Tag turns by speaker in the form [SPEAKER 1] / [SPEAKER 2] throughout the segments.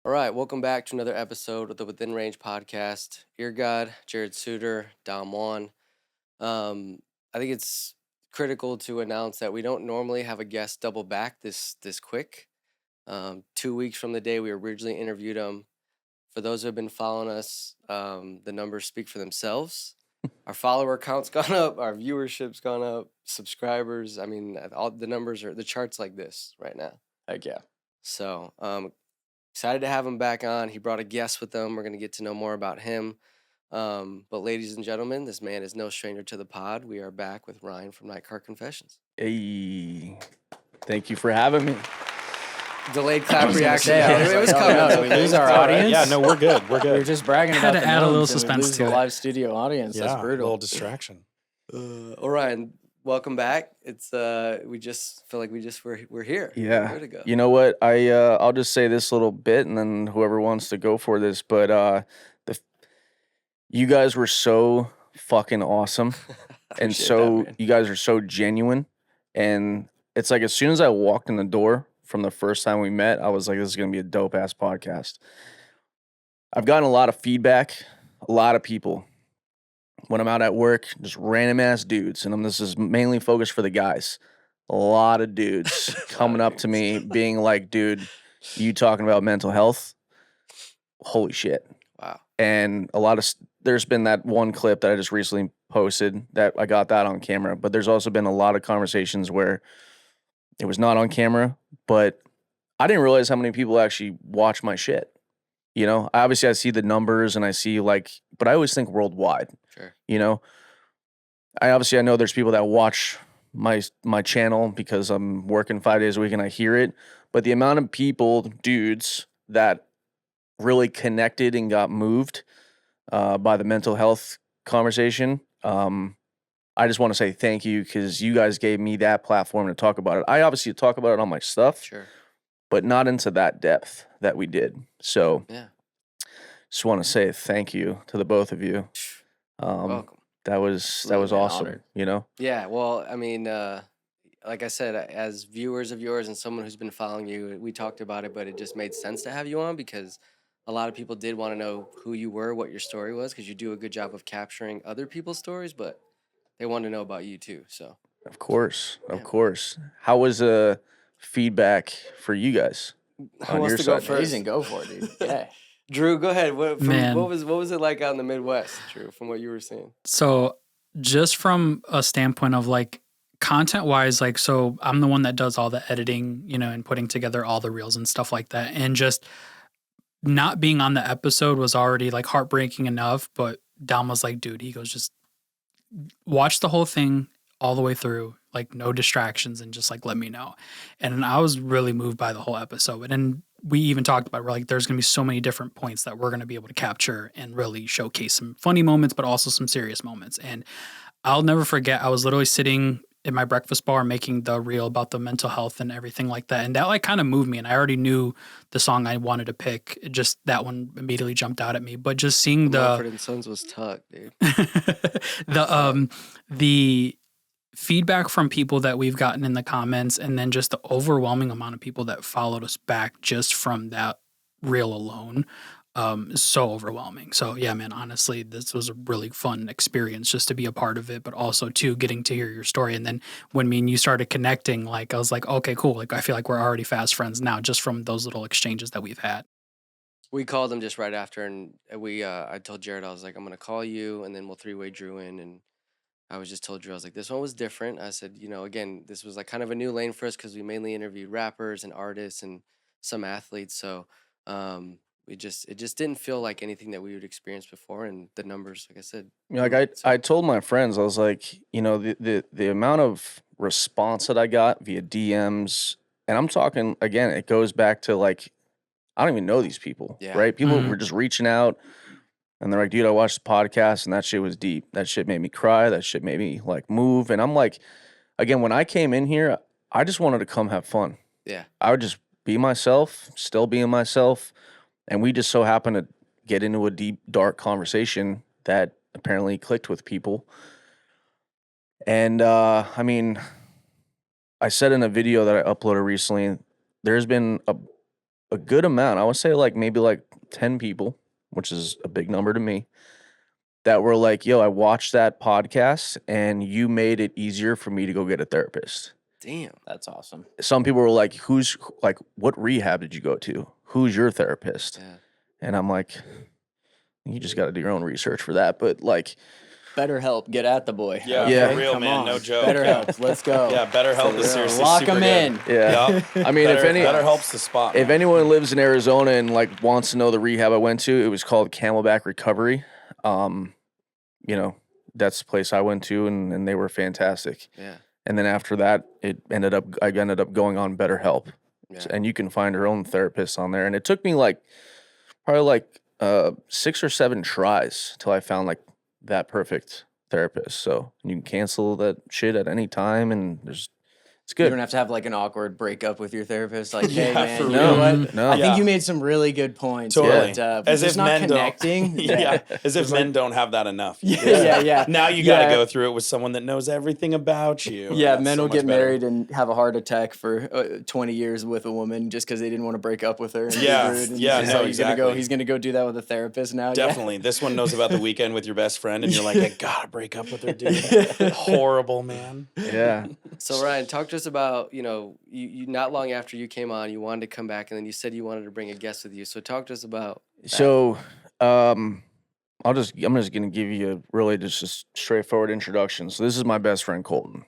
[SPEAKER 1] All right, welcome back to another episode of the Within Range podcast. Ear God, Jared Suter, Dom Juan. I think it's critical to announce that we don't normally have a guest double back this quick. 2 weeks from the day we originally interviewed him. For those who have been following us, the numbers speak for themselves. Our follower count's gone up, our viewership's gone up, subscribers. I mean, all the numbers are the charts like this right now.
[SPEAKER 2] Heck yeah.
[SPEAKER 1] So, excited to have him back on. He brought a guest with him. We're going to get to know more about him. But ladies and gentlemen, this man is no stranger to the pod. We are back with Ryan from Nightcart Confessions.
[SPEAKER 3] Hey, thank you for having me.
[SPEAKER 1] Delayed clap reaction.
[SPEAKER 2] It was coming.
[SPEAKER 3] no,
[SPEAKER 2] Did we lose our audience?
[SPEAKER 4] Yeah, no, we're good. We're
[SPEAKER 2] We were
[SPEAKER 4] good.
[SPEAKER 2] just bragging
[SPEAKER 5] Had
[SPEAKER 2] about
[SPEAKER 5] to
[SPEAKER 2] the
[SPEAKER 5] add a little
[SPEAKER 2] gnomes and we
[SPEAKER 5] suspense
[SPEAKER 2] lose
[SPEAKER 5] to
[SPEAKER 2] the
[SPEAKER 5] it.
[SPEAKER 2] live studio audience.
[SPEAKER 4] Yeah,
[SPEAKER 2] That's
[SPEAKER 4] a
[SPEAKER 2] brutal.
[SPEAKER 4] little distraction.
[SPEAKER 1] All right, welcome back. It's we just feel like we're here.
[SPEAKER 3] Yeah.
[SPEAKER 1] We're to go.
[SPEAKER 3] You know what? I'll just say this little bit, and then whoever wants to go for this. But you guys were so fucking awesome, and
[SPEAKER 1] Appreciate
[SPEAKER 3] so
[SPEAKER 1] that, man.
[SPEAKER 3] you guys are so genuine. And it's like as soon as I walked in the door from the first time we met, I was like, "This is gonna be a dope ass podcast." I've gotten a lot of feedback, a lot of people. When I'm out at work, just random ass dudes, and this is mainly focused for the guys. A lot of dudes coming up to me, being like, "Dude, you talking about mental health? Holy shit!"
[SPEAKER 1] Wow.
[SPEAKER 3] And there's been that one clip that I just recently posted that I got that on camera, but there's also been a lot of conversations where it was not on camera, but I didn't realize how many people actually watch my shit. You know, obviously I see the numbers and I see but I always think worldwide.
[SPEAKER 1] Sure.
[SPEAKER 3] You know, I know there's people that watch my channel because I'm working 5 days a week and I hear it, but the amount of people, dudes, that really connected and got moved by the mental health conversation, I just want to say thank you because you guys gave me that platform to talk about it. I obviously talk about it on my stuff,
[SPEAKER 1] Sure.
[SPEAKER 3] but not into that depth that we did. So
[SPEAKER 1] Yeah.
[SPEAKER 3] just want to say thank you to the both of you.
[SPEAKER 1] Welcome.
[SPEAKER 3] That was
[SPEAKER 2] Man,
[SPEAKER 3] awesome.
[SPEAKER 2] honored.
[SPEAKER 3] You know,
[SPEAKER 1] Yeah, well, I mean, like I said, as viewers of yours and someone who's been following you, we talked about it, but it just made sense to have you on because a lot of people did want to know who you were, what your story was, because you do a good job of capturing other people's stories, but they want to know about you too. So,
[SPEAKER 3] of course,
[SPEAKER 1] Yeah.
[SPEAKER 3] of course. How was feedback for you guys?
[SPEAKER 1] who
[SPEAKER 3] On
[SPEAKER 1] wants
[SPEAKER 3] your
[SPEAKER 1] to go
[SPEAKER 3] side.
[SPEAKER 1] first?
[SPEAKER 2] Amazing. Go for it, dude. Yeah.
[SPEAKER 1] Drew, go ahead. What
[SPEAKER 5] Man.
[SPEAKER 1] was it like out in the Midwest, Drew, from what you were seeing?
[SPEAKER 5] So just from a standpoint of like content wise, like, so I'm the one that does all the editing, and putting together all the reels and stuff like that. And just not being on the episode was already like heartbreaking enough. But Dom was like, dude, he goes, just watch the whole thing all the way through, like no distractions, and just like let me know. And I was really moved by the whole episode. And we even talked about, we're like, there's gonna be so many different points that we're gonna be able to capture and really showcase some funny moments, but also some serious moments. And I'll never forget, I was literally sitting in my breakfast bar making the reel about the mental health and everything like that. And that like kind of moved me. And I already knew the song I wanted to pick. Just that one immediately jumped out at me. But just seeing
[SPEAKER 1] Mumford & Sons was tucked, dude.
[SPEAKER 5] the feedback from people that we've gotten in the comments, and then just the overwhelming amount of people that followed us back just from that reel alone, is so overwhelming. So yeah, man, honestly, this was a really fun experience just to be a part of it, but also too getting to hear your story. And then when me and you started connecting, like I was like, okay, cool. Like I feel like we're already fast friends now just from those little exchanges that we've had.
[SPEAKER 1] We called him just right after, and I told Jared, I was like, I'm gonna call you, and then we'll three-way Drew in, and I was just told Drew, I was like, this one was different. I said, again, this was like kind of a new lane for us because we mainly interviewed rappers and artists and some athletes, so it just didn't feel like anything that we would experience before, and the numbers, like I said,
[SPEAKER 3] I told my friends, I was like, the amount of response that I got via DMs, and I'm talking again, it goes back to like, I don't even know these people,
[SPEAKER 1] Yeah.
[SPEAKER 3] right? People
[SPEAKER 5] Mhm.
[SPEAKER 3] were just reaching out, and they're like, dude, I watched the podcast, and that shit was deep. That shit made me cry. That shit made me like move. And I'm like, again, when I came in here, I just wanted to come have fun.
[SPEAKER 1] Yeah.
[SPEAKER 3] I would just be myself, still being myself. And we just so happened to get into a deep, dark conversation that apparently clicked with people. And I mean, I said in a video that I uploaded recently, there's been a good amount. I would say like maybe like 10 people, which is a big number to me, that were like, yo, I watched that podcast and you made it easier for me to go get a therapist.
[SPEAKER 1] Damn.
[SPEAKER 2] That's awesome.
[SPEAKER 3] Some people were like, what rehab did you go to? Who's your therapist?
[SPEAKER 1] Yeah.
[SPEAKER 3] And I'm like, you just got to do your own research for that. But like,
[SPEAKER 2] BetterHelp, get at the boy.
[SPEAKER 4] Yeah,
[SPEAKER 3] Yeah.
[SPEAKER 4] for real,
[SPEAKER 2] Come
[SPEAKER 4] man.
[SPEAKER 2] on.
[SPEAKER 4] No joke.
[SPEAKER 2] BetterHelp, let's go.
[SPEAKER 4] Yeah, BetterHelp
[SPEAKER 2] For
[SPEAKER 4] is
[SPEAKER 2] real.
[SPEAKER 4] seriously
[SPEAKER 2] Lock
[SPEAKER 4] super
[SPEAKER 2] them
[SPEAKER 4] good.
[SPEAKER 2] in.
[SPEAKER 3] yeah.
[SPEAKER 4] Yep.
[SPEAKER 3] I mean,
[SPEAKER 4] BetterHelp's the spot.
[SPEAKER 3] if
[SPEAKER 4] man.
[SPEAKER 3] anyone lives in Arizona and like wants to know the rehab I went to, it was called Camelback Recovery. You know, that's the place I went to, and they were fantastic.
[SPEAKER 1] Yeah.
[SPEAKER 3] And then after that, I ended up going on BetterHelp,
[SPEAKER 1] Yeah.
[SPEAKER 3] and you can find your own therapist on there. And it took me probably 6 or 7 tries till I found like that perfect therapist. So you can cancel that shit at any time, and it's
[SPEAKER 2] You
[SPEAKER 3] good.
[SPEAKER 2] don't have to have like an awkward breakup with your therapist. Like, hey,
[SPEAKER 4] Yeah,
[SPEAKER 2] man,
[SPEAKER 4] for
[SPEAKER 2] you
[SPEAKER 4] real.
[SPEAKER 2] know what?
[SPEAKER 3] No.
[SPEAKER 2] I
[SPEAKER 4] Yeah.
[SPEAKER 2] think you made some really good points.
[SPEAKER 4] Totally.
[SPEAKER 2] But,
[SPEAKER 4] As
[SPEAKER 2] we're
[SPEAKER 4] if
[SPEAKER 2] just not
[SPEAKER 4] men
[SPEAKER 2] connecting.
[SPEAKER 4] don't. Yeah. As if men don't have that enough.
[SPEAKER 2] Yeah.
[SPEAKER 4] Now you got to
[SPEAKER 2] Yeah.
[SPEAKER 4] go through it with someone that knows everything about you.
[SPEAKER 2] Yeah,
[SPEAKER 4] That's
[SPEAKER 2] men
[SPEAKER 4] so
[SPEAKER 2] will
[SPEAKER 4] much
[SPEAKER 2] get
[SPEAKER 4] better.
[SPEAKER 2] married and have a heart attack for 20 years with a woman just because they didn't want to break up with her. And be
[SPEAKER 4] Yeah,
[SPEAKER 2] rude. And
[SPEAKER 4] yeah,
[SPEAKER 2] so
[SPEAKER 4] no,
[SPEAKER 2] he's gonna go.
[SPEAKER 4] exactly.
[SPEAKER 2] He's gonna go do that with a therapist now. yeah.
[SPEAKER 4] Definitely. This one knows about the weekend with your best friend, and you're like, I gotta break up with her, dude. Horrible, man.
[SPEAKER 3] Yeah.
[SPEAKER 1] So Ryan, talk to us about, you not long after you came on, you wanted to come back, and then you said you wanted to bring a guest with you. So talk to us about
[SPEAKER 3] So, I'm just gonna give you just a straightforward introduction. So this is my best friend Colton.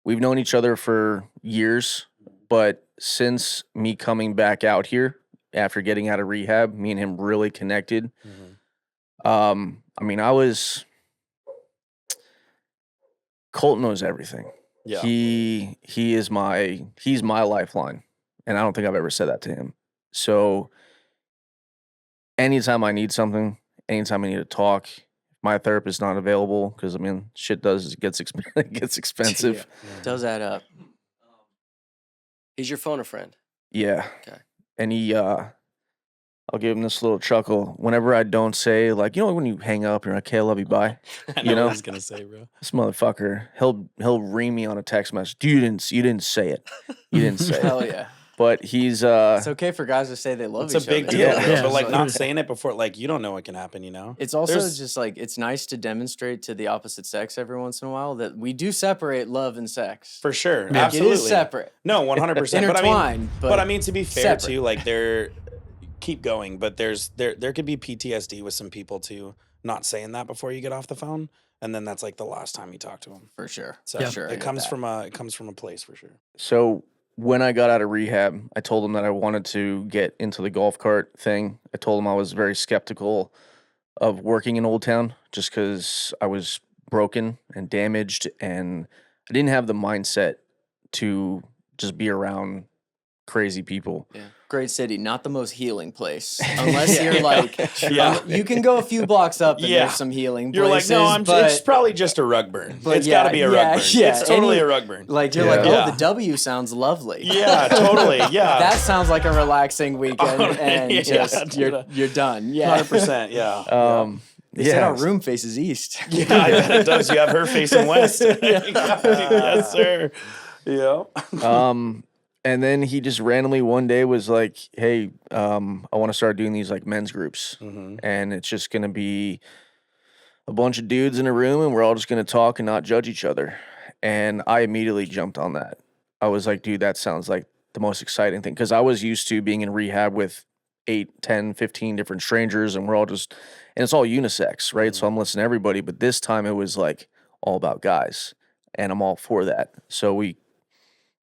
[SPEAKER 3] We've known each other for years, but since me coming back out here after getting out of rehab, me and him really connected. I mean, Colton knows everything.
[SPEAKER 4] Yeah.
[SPEAKER 3] He's my lifeline, and I don't think I've ever said that to him. So anytime I need something, anytime I need to talk, my therapist's not available because I mean, shit gets expensive.
[SPEAKER 2] Does that up?
[SPEAKER 1] is your phone a friend?
[SPEAKER 3] Yeah.
[SPEAKER 1] Okay.
[SPEAKER 3] And I'll give him this little chuckle whenever I don't say like, when you hang up, you're like, "Okay, I love you, bye."
[SPEAKER 4] I know
[SPEAKER 3] You know?
[SPEAKER 4] what I was gonna say, bro.
[SPEAKER 3] This motherfucker, he'll ring me on a text message. You didn't say it. You didn't say
[SPEAKER 2] Hell
[SPEAKER 3] it.
[SPEAKER 2] yeah.
[SPEAKER 3] But he's
[SPEAKER 2] It's okay for guys to say they love
[SPEAKER 4] It's a
[SPEAKER 2] each
[SPEAKER 4] big
[SPEAKER 2] other.
[SPEAKER 4] deal,
[SPEAKER 3] Yeah.
[SPEAKER 4] bro.
[SPEAKER 5] Yeah.
[SPEAKER 4] But like
[SPEAKER 5] So-
[SPEAKER 4] not saying it before, like you don't know what can happen, you know?
[SPEAKER 2] It's also
[SPEAKER 4] There's-
[SPEAKER 2] just like it's nice to demonstrate to the opposite sex every once in a while that we do separate love and sex.
[SPEAKER 4] For sure.
[SPEAKER 5] Yeah.
[SPEAKER 4] Absolutely.
[SPEAKER 2] It is separate,
[SPEAKER 4] No, 100%.
[SPEAKER 2] intertwined,
[SPEAKER 4] But I mean, to be fair
[SPEAKER 2] separate.
[SPEAKER 4] too, like keep going, but there could be PTSD with some people too, not saying that before you get off the phone, and then that's like the last time you talk to them.
[SPEAKER 2] for sure.
[SPEAKER 4] So
[SPEAKER 5] Yeah.
[SPEAKER 2] Sure, I
[SPEAKER 4] it
[SPEAKER 2] get
[SPEAKER 4] comes
[SPEAKER 2] that.
[SPEAKER 4] from a place for sure.
[SPEAKER 3] So when I got out of rehab, I told him that I wanted to get into the golf cart thing. I told him I was very skeptical of working in Old Town just because I was broken and damaged, and I didn't have the mindset to just be around crazy people.
[SPEAKER 2] Great city, not the most healing place. Unless
[SPEAKER 4] Yeah.
[SPEAKER 2] you're like,
[SPEAKER 4] Yeah.
[SPEAKER 2] you can go a few blocks up and
[SPEAKER 4] Yeah.
[SPEAKER 2] there's some healing
[SPEAKER 4] You're
[SPEAKER 2] places.
[SPEAKER 4] like, no,
[SPEAKER 2] but
[SPEAKER 4] it's probably just a rug burn.
[SPEAKER 2] but
[SPEAKER 4] It's got to be a rug burn.
[SPEAKER 2] yeah,
[SPEAKER 4] It's totally
[SPEAKER 2] any-
[SPEAKER 4] a rug burn.
[SPEAKER 2] like you're
[SPEAKER 3] Yeah.
[SPEAKER 2] like, oh,
[SPEAKER 4] Yeah.
[SPEAKER 2] the W sounds lovely.
[SPEAKER 4] Yeah, totally. Yeah.
[SPEAKER 2] That sounds like a relaxing weekend, and
[SPEAKER 4] Yeah,
[SPEAKER 2] just you're done. Yeah,
[SPEAKER 4] 100%. Yeah.
[SPEAKER 2] They said our room faces east.
[SPEAKER 4] Yeah, I bet it does. You have her facing west. Yes, sir. Yeah.
[SPEAKER 3] And then he just randomly one day was like, "Hey, I want to start doing these like men's groups, and it's just gonna be a bunch of dudes in a room, and we're all just gonna talk and not judge each other." And I immediately jumped on that. I was like, "Dude, that sounds like the most exciting thing," because I was used to being in rehab with 8, 10, 15 different strangers, and we're all just, and it's all unisex, right? So I'm listening to everybody, but this time it was like all about guys, and I'm all for that. So we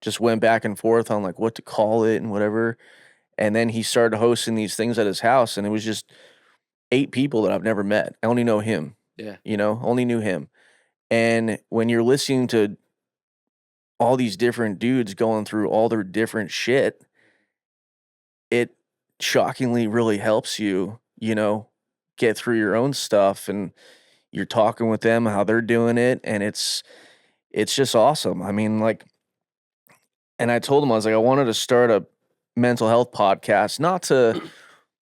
[SPEAKER 3] just went back and forth on like what to call it and whatever. And then he started hosting these things at his house, and it was just 8 people that I've never met. I only know him.
[SPEAKER 1] Yeah.
[SPEAKER 3] Only knew him. And when you're listening to all these different dudes going through all their different shit, it shockingly really helps you, get through your own stuff, and you're talking with them how they're doing it, and it's just awesome. I mean, like, and I told him, I was like, I wanted to start a mental health podcast,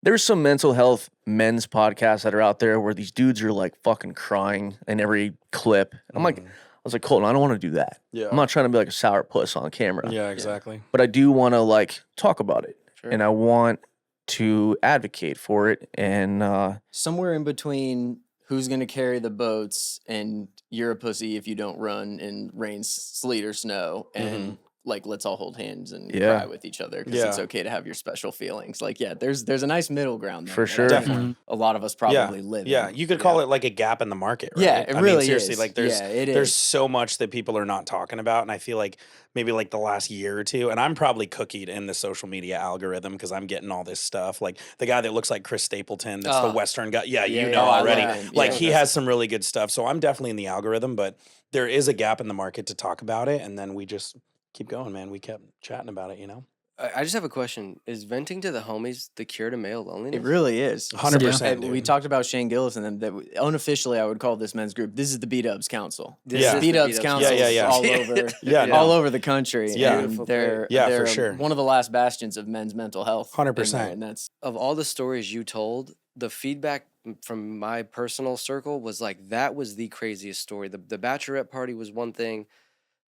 [SPEAKER 3] there's some mental health men's podcasts that are out there where these dudes are like fucking crying in every clip. I'm like, was like, Colton, I don't want to do that.
[SPEAKER 4] Yeah.
[SPEAKER 3] I'm not trying to be like a sour puss on camera.
[SPEAKER 4] Yeah, exactly.
[SPEAKER 3] But I do want to like talk about it.
[SPEAKER 1] Sure.
[SPEAKER 3] And I want to advocate for it. And
[SPEAKER 2] Somewhere in between who's going to carry the boats and you're a pussy if you don't run in rain, sleet, or snow, and like let's all hold hands and cry with each other because it's okay to have your special feelings. Like, yeah, there's a nice middle ground there
[SPEAKER 3] For
[SPEAKER 2] that I
[SPEAKER 3] sure.
[SPEAKER 2] think
[SPEAKER 4] Definitely.
[SPEAKER 2] a lot of us probably live
[SPEAKER 4] Yeah,
[SPEAKER 2] in.
[SPEAKER 4] you could call it like a gap in the market, right?
[SPEAKER 2] Yeah, it
[SPEAKER 4] I mean,
[SPEAKER 2] really
[SPEAKER 4] seriously,
[SPEAKER 2] is.
[SPEAKER 4] like there's
[SPEAKER 2] Yeah, it
[SPEAKER 4] there's
[SPEAKER 2] is.
[SPEAKER 4] so much that people are not talking about, and I feel like maybe like the last year or two, and I'm probably cookied in the social media algorithm because I'm getting all this stuff. Like the guy that looks like Chris Stapleton, that's the Western guy. Yeah, you know
[SPEAKER 2] I
[SPEAKER 4] already.
[SPEAKER 2] love him.
[SPEAKER 4] Like
[SPEAKER 2] Yeah.
[SPEAKER 4] he has some really good stuff. So I'm definitely in the algorithm, but there is a gap in the market to talk about it, and then we just keep going, man. We kept chatting about it, you know.
[SPEAKER 1] I just have a question. Is venting to the homies the cure to male loneliness?
[SPEAKER 2] It really is.
[SPEAKER 4] 100%,
[SPEAKER 2] We
[SPEAKER 4] dude.
[SPEAKER 2] talked about Shane Gillis and them. That unofficially, I would call this men's group. This is the B-Dubs Council.
[SPEAKER 1] This
[SPEAKER 4] Yeah.
[SPEAKER 1] is the
[SPEAKER 2] B-Dubs Council
[SPEAKER 4] Yeah.
[SPEAKER 2] all over,
[SPEAKER 4] Yeah, no.
[SPEAKER 2] all over the country.
[SPEAKER 4] Yeah.
[SPEAKER 2] and
[SPEAKER 1] Beautiful
[SPEAKER 2] they're
[SPEAKER 4] Yeah, for
[SPEAKER 2] they're
[SPEAKER 4] sure.
[SPEAKER 2] one of the last bastions of men's mental health.
[SPEAKER 4] 100%.
[SPEAKER 2] and that's
[SPEAKER 1] Of all the stories you told, the feedback from my personal circle was like that was the craziest story. The bachelorette party was one thing,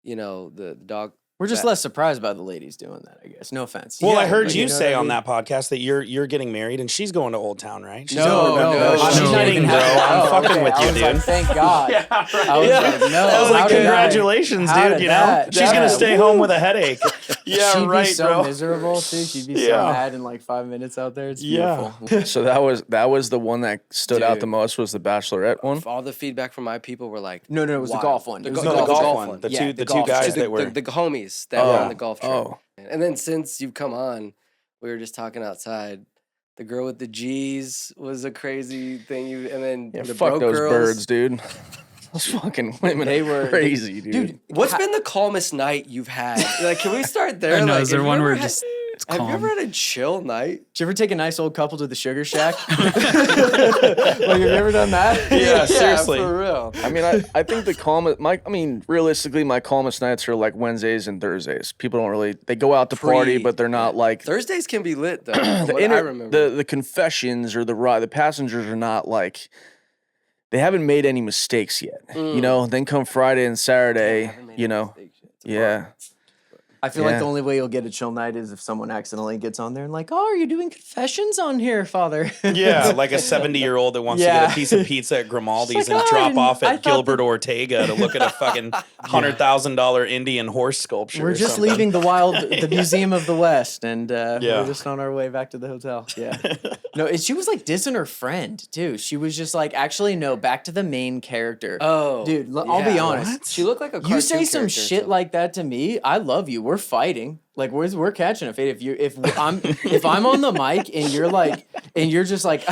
[SPEAKER 1] the dog.
[SPEAKER 2] we're just
[SPEAKER 1] that-
[SPEAKER 2] less surprised by the ladies doing that. I guess. No offense.
[SPEAKER 4] Well, I
[SPEAKER 2] Yeah,
[SPEAKER 4] heard
[SPEAKER 2] but
[SPEAKER 4] you
[SPEAKER 2] know what
[SPEAKER 4] say
[SPEAKER 2] I
[SPEAKER 4] on
[SPEAKER 2] mean?
[SPEAKER 4] that podcast that you're getting married and she's going to Old Town, right? She's
[SPEAKER 2] No,
[SPEAKER 4] going to-
[SPEAKER 2] no,
[SPEAKER 4] I'm
[SPEAKER 5] she's not
[SPEAKER 4] kidding,
[SPEAKER 5] even
[SPEAKER 4] bro.
[SPEAKER 5] happy.
[SPEAKER 4] I'm fucking with
[SPEAKER 2] I
[SPEAKER 4] you,
[SPEAKER 2] was
[SPEAKER 4] dude.
[SPEAKER 2] like, thank God.
[SPEAKER 4] Yeah,
[SPEAKER 2] I was
[SPEAKER 4] Yeah.
[SPEAKER 2] like, no.
[SPEAKER 4] I was like,
[SPEAKER 2] how did
[SPEAKER 4] congratulations,
[SPEAKER 2] how
[SPEAKER 4] dude.
[SPEAKER 2] did
[SPEAKER 4] You know,
[SPEAKER 2] that-
[SPEAKER 4] she's gonna
[SPEAKER 2] that-
[SPEAKER 4] stay home with a headache. Yeah,
[SPEAKER 2] She'd
[SPEAKER 4] right,
[SPEAKER 2] be so
[SPEAKER 4] bro.
[SPEAKER 2] miserable too. She'd be so
[SPEAKER 4] Yeah.
[SPEAKER 2] mad in like 5 minutes out there. It's
[SPEAKER 4] Yeah.
[SPEAKER 2] beautiful.
[SPEAKER 3] so that was the one that stood out the
[SPEAKER 1] Dude.
[SPEAKER 3] most was the Bachelorette one.
[SPEAKER 1] All the feedback from my people were like,
[SPEAKER 2] No, it was the
[SPEAKER 1] wild.
[SPEAKER 2] golf one.
[SPEAKER 1] The
[SPEAKER 2] It was
[SPEAKER 1] go-
[SPEAKER 4] No, the
[SPEAKER 1] golf
[SPEAKER 4] golf
[SPEAKER 1] one.
[SPEAKER 4] one. The
[SPEAKER 2] Yeah,
[SPEAKER 4] two
[SPEAKER 2] the
[SPEAKER 4] the two
[SPEAKER 2] golf
[SPEAKER 4] guys
[SPEAKER 2] trip.
[SPEAKER 1] the,
[SPEAKER 4] that were
[SPEAKER 1] the homies that were
[SPEAKER 3] Oh,
[SPEAKER 1] on the golf trip.
[SPEAKER 3] oh.
[SPEAKER 1] And then since you've come on, we were just talking outside. The girl with the G's was a crazy thing. And then
[SPEAKER 3] Yeah,
[SPEAKER 1] the
[SPEAKER 3] fuck
[SPEAKER 1] broke
[SPEAKER 3] those
[SPEAKER 1] girls.
[SPEAKER 3] birds, dude. Those fucking women
[SPEAKER 2] They
[SPEAKER 3] are
[SPEAKER 2] were-
[SPEAKER 3] crazy, dude.
[SPEAKER 1] What's been the calmest night you've had? Like, can we start there?
[SPEAKER 5] I know,
[SPEAKER 1] Like,
[SPEAKER 5] is there
[SPEAKER 1] have you
[SPEAKER 5] one
[SPEAKER 1] ever
[SPEAKER 5] where
[SPEAKER 1] had-
[SPEAKER 5] just it's
[SPEAKER 1] Have
[SPEAKER 5] calm?
[SPEAKER 1] you ever had a chill night?
[SPEAKER 2] Did you ever take a nice old couple to the Sugar Shack? Like, have you ever done that?
[SPEAKER 4] Yeah, seriously.
[SPEAKER 1] for real.
[SPEAKER 3] I mean, I think the calmest, realistically, my calmest nights are like Wednesdays and Thursdays. People don't really, they go out to party, but they're not like,
[SPEAKER 1] Thursdays can be lit though. from
[SPEAKER 3] the,
[SPEAKER 1] what I remember.
[SPEAKER 3] the confessions or the passengers are not like, they haven't made any mistakes yet. You know, then come Friday and Saturday,
[SPEAKER 1] Haven't made
[SPEAKER 3] you
[SPEAKER 1] any
[SPEAKER 3] know,
[SPEAKER 1] mistakes yet. It's a
[SPEAKER 3] yeah.
[SPEAKER 1] bar.
[SPEAKER 2] I feel like
[SPEAKER 3] Yeah.
[SPEAKER 2] the only way you'll get a chill night is if someone accidentally gets on there and like, oh, are you doing confessions on here, Father?
[SPEAKER 4] Yeah, like a 70-year-old that wants to get
[SPEAKER 2] Yeah.
[SPEAKER 4] a piece of pizza at Grimaldi's
[SPEAKER 2] She's like,
[SPEAKER 4] and
[SPEAKER 2] "Oh, I
[SPEAKER 4] drop
[SPEAKER 2] didn't-
[SPEAKER 4] off
[SPEAKER 2] I
[SPEAKER 4] at
[SPEAKER 2] thought
[SPEAKER 4] Gilbert
[SPEAKER 2] that-"
[SPEAKER 4] Ortega to look at a fucking $100,000 Indian horse sculpture.
[SPEAKER 2] We're
[SPEAKER 4] or
[SPEAKER 2] just
[SPEAKER 4] something.
[SPEAKER 2] leaving the Museum of the West, and
[SPEAKER 4] Yeah.
[SPEAKER 2] we're just on our way back to the hotel. Yeah. No, she was like dissing her friend too. She was just like, actually, no, back to the main character.
[SPEAKER 1] Oh,
[SPEAKER 2] Dude, I'll be
[SPEAKER 1] yeah.
[SPEAKER 2] honest.
[SPEAKER 1] She looked like a.
[SPEAKER 2] You say
[SPEAKER 1] cartoon
[SPEAKER 2] some
[SPEAKER 1] character or
[SPEAKER 2] shit
[SPEAKER 1] something.
[SPEAKER 2] like that to me, I love you. We're fighting. Like we're catching a fade. If I'm on the mic and you're just like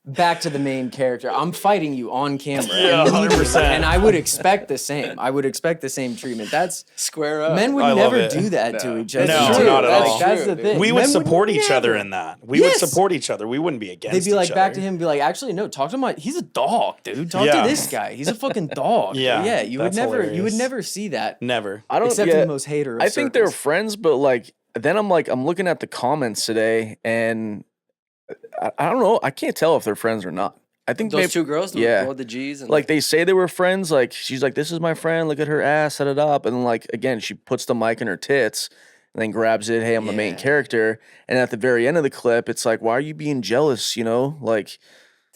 [SPEAKER 2] back to the main character, I'm fighting you on camera.
[SPEAKER 4] Yeah, 100%.
[SPEAKER 2] And I would expect the same. I would expect the same treatment. That's
[SPEAKER 1] Square up.
[SPEAKER 2] men would
[SPEAKER 4] I love
[SPEAKER 2] never
[SPEAKER 4] it.
[SPEAKER 2] do that to each other.
[SPEAKER 4] No,
[SPEAKER 1] true.
[SPEAKER 4] not at
[SPEAKER 1] That's
[SPEAKER 4] all.
[SPEAKER 2] That's
[SPEAKER 1] true,
[SPEAKER 2] the
[SPEAKER 1] dude.
[SPEAKER 2] thing.
[SPEAKER 4] We would
[SPEAKER 2] Men
[SPEAKER 4] support each other
[SPEAKER 2] never.
[SPEAKER 4] in that. We
[SPEAKER 2] Yes.
[SPEAKER 4] would support each other. We wouldn't be against
[SPEAKER 2] They'd be like
[SPEAKER 4] each
[SPEAKER 2] back
[SPEAKER 4] other.
[SPEAKER 2] to him and be like, actually, no, talk to my he's a dog, dude. Talk
[SPEAKER 4] Yeah.
[SPEAKER 2] to this guy. He's a fucking dog.
[SPEAKER 4] Yeah,
[SPEAKER 2] Yeah. You would
[SPEAKER 4] that's
[SPEAKER 2] never
[SPEAKER 4] hilarious.
[SPEAKER 2] see that.
[SPEAKER 4] Never.
[SPEAKER 3] I don't
[SPEAKER 2] Except
[SPEAKER 3] yeah,
[SPEAKER 2] in the most hater of
[SPEAKER 3] I think they're
[SPEAKER 2] circles.
[SPEAKER 3] friends, but like, then I'm looking at the comments today and I don't know. I can't tell if they're friends or not. I think
[SPEAKER 1] Those
[SPEAKER 3] maybe,
[SPEAKER 1] two girls, the
[SPEAKER 3] yeah.
[SPEAKER 1] one with the G's, and
[SPEAKER 3] like they say they were friends. Like she's like, "This is my friend. Look at her ass, set it up." And then like again, she puts the mic in her tits and then grabs it. Hey, I'm the main
[SPEAKER 1] Yeah.
[SPEAKER 3] character. And at the very end of the clip, it's like, "Why are you being jealous?" You know, like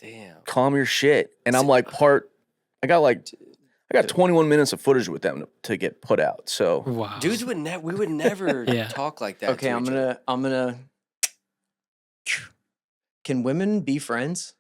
[SPEAKER 1] damn.
[SPEAKER 3] calm your shit. And I'm like, I got 21 minutes of footage with them to get put out. So
[SPEAKER 5] Wow.
[SPEAKER 1] Dudes would we would never
[SPEAKER 5] Yeah.
[SPEAKER 1] talk like that.
[SPEAKER 2] Okay,
[SPEAKER 1] to each other.
[SPEAKER 2] I'm gonna. Can women be friends?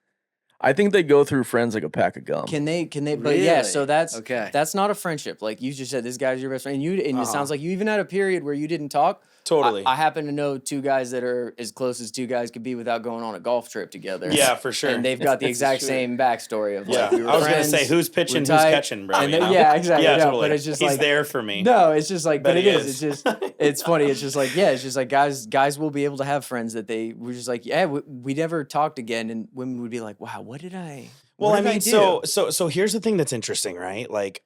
[SPEAKER 3] I think they go through friends like a pack of gum.
[SPEAKER 2] Can they? But yeah. So
[SPEAKER 1] Really?
[SPEAKER 2] that's
[SPEAKER 1] Okay.
[SPEAKER 2] That's not a friendship. Like you just said, this guy's your best friend. And it
[SPEAKER 4] Uh-huh.
[SPEAKER 2] sounds like you even had a period where you didn't talk.
[SPEAKER 4] Totally.
[SPEAKER 2] I happen to know two guys that are as close as two guys could be without going on a golf trip together.
[SPEAKER 4] Yeah, for sure.
[SPEAKER 2] And they've got the
[SPEAKER 1] This is
[SPEAKER 2] exact
[SPEAKER 1] true.
[SPEAKER 2] same backstory of
[SPEAKER 4] yeah.
[SPEAKER 2] like we were
[SPEAKER 4] I was
[SPEAKER 2] friends,
[SPEAKER 4] gonna say who's pitching,
[SPEAKER 2] we're
[SPEAKER 4] who's
[SPEAKER 2] tight,
[SPEAKER 4] catching, bro.
[SPEAKER 2] and
[SPEAKER 4] you
[SPEAKER 2] then-
[SPEAKER 4] know?
[SPEAKER 2] yeah, exactly,
[SPEAKER 4] Yeah,
[SPEAKER 2] no,
[SPEAKER 4] totally.
[SPEAKER 2] but it's just
[SPEAKER 4] he's
[SPEAKER 2] like-
[SPEAKER 4] there for me.
[SPEAKER 2] No, it's just like,
[SPEAKER 4] Bet
[SPEAKER 2] but
[SPEAKER 4] he
[SPEAKER 2] it is. It's just, it's funny. It's just like, yeah, it's just like guys will be able to have friends that we're just like, yeah, we never talked again, and women would be like, wow, what did I?
[SPEAKER 4] Well,
[SPEAKER 2] what
[SPEAKER 4] I
[SPEAKER 2] did
[SPEAKER 4] mean,
[SPEAKER 2] do?
[SPEAKER 4] so here's the thing that's interesting, right? Like,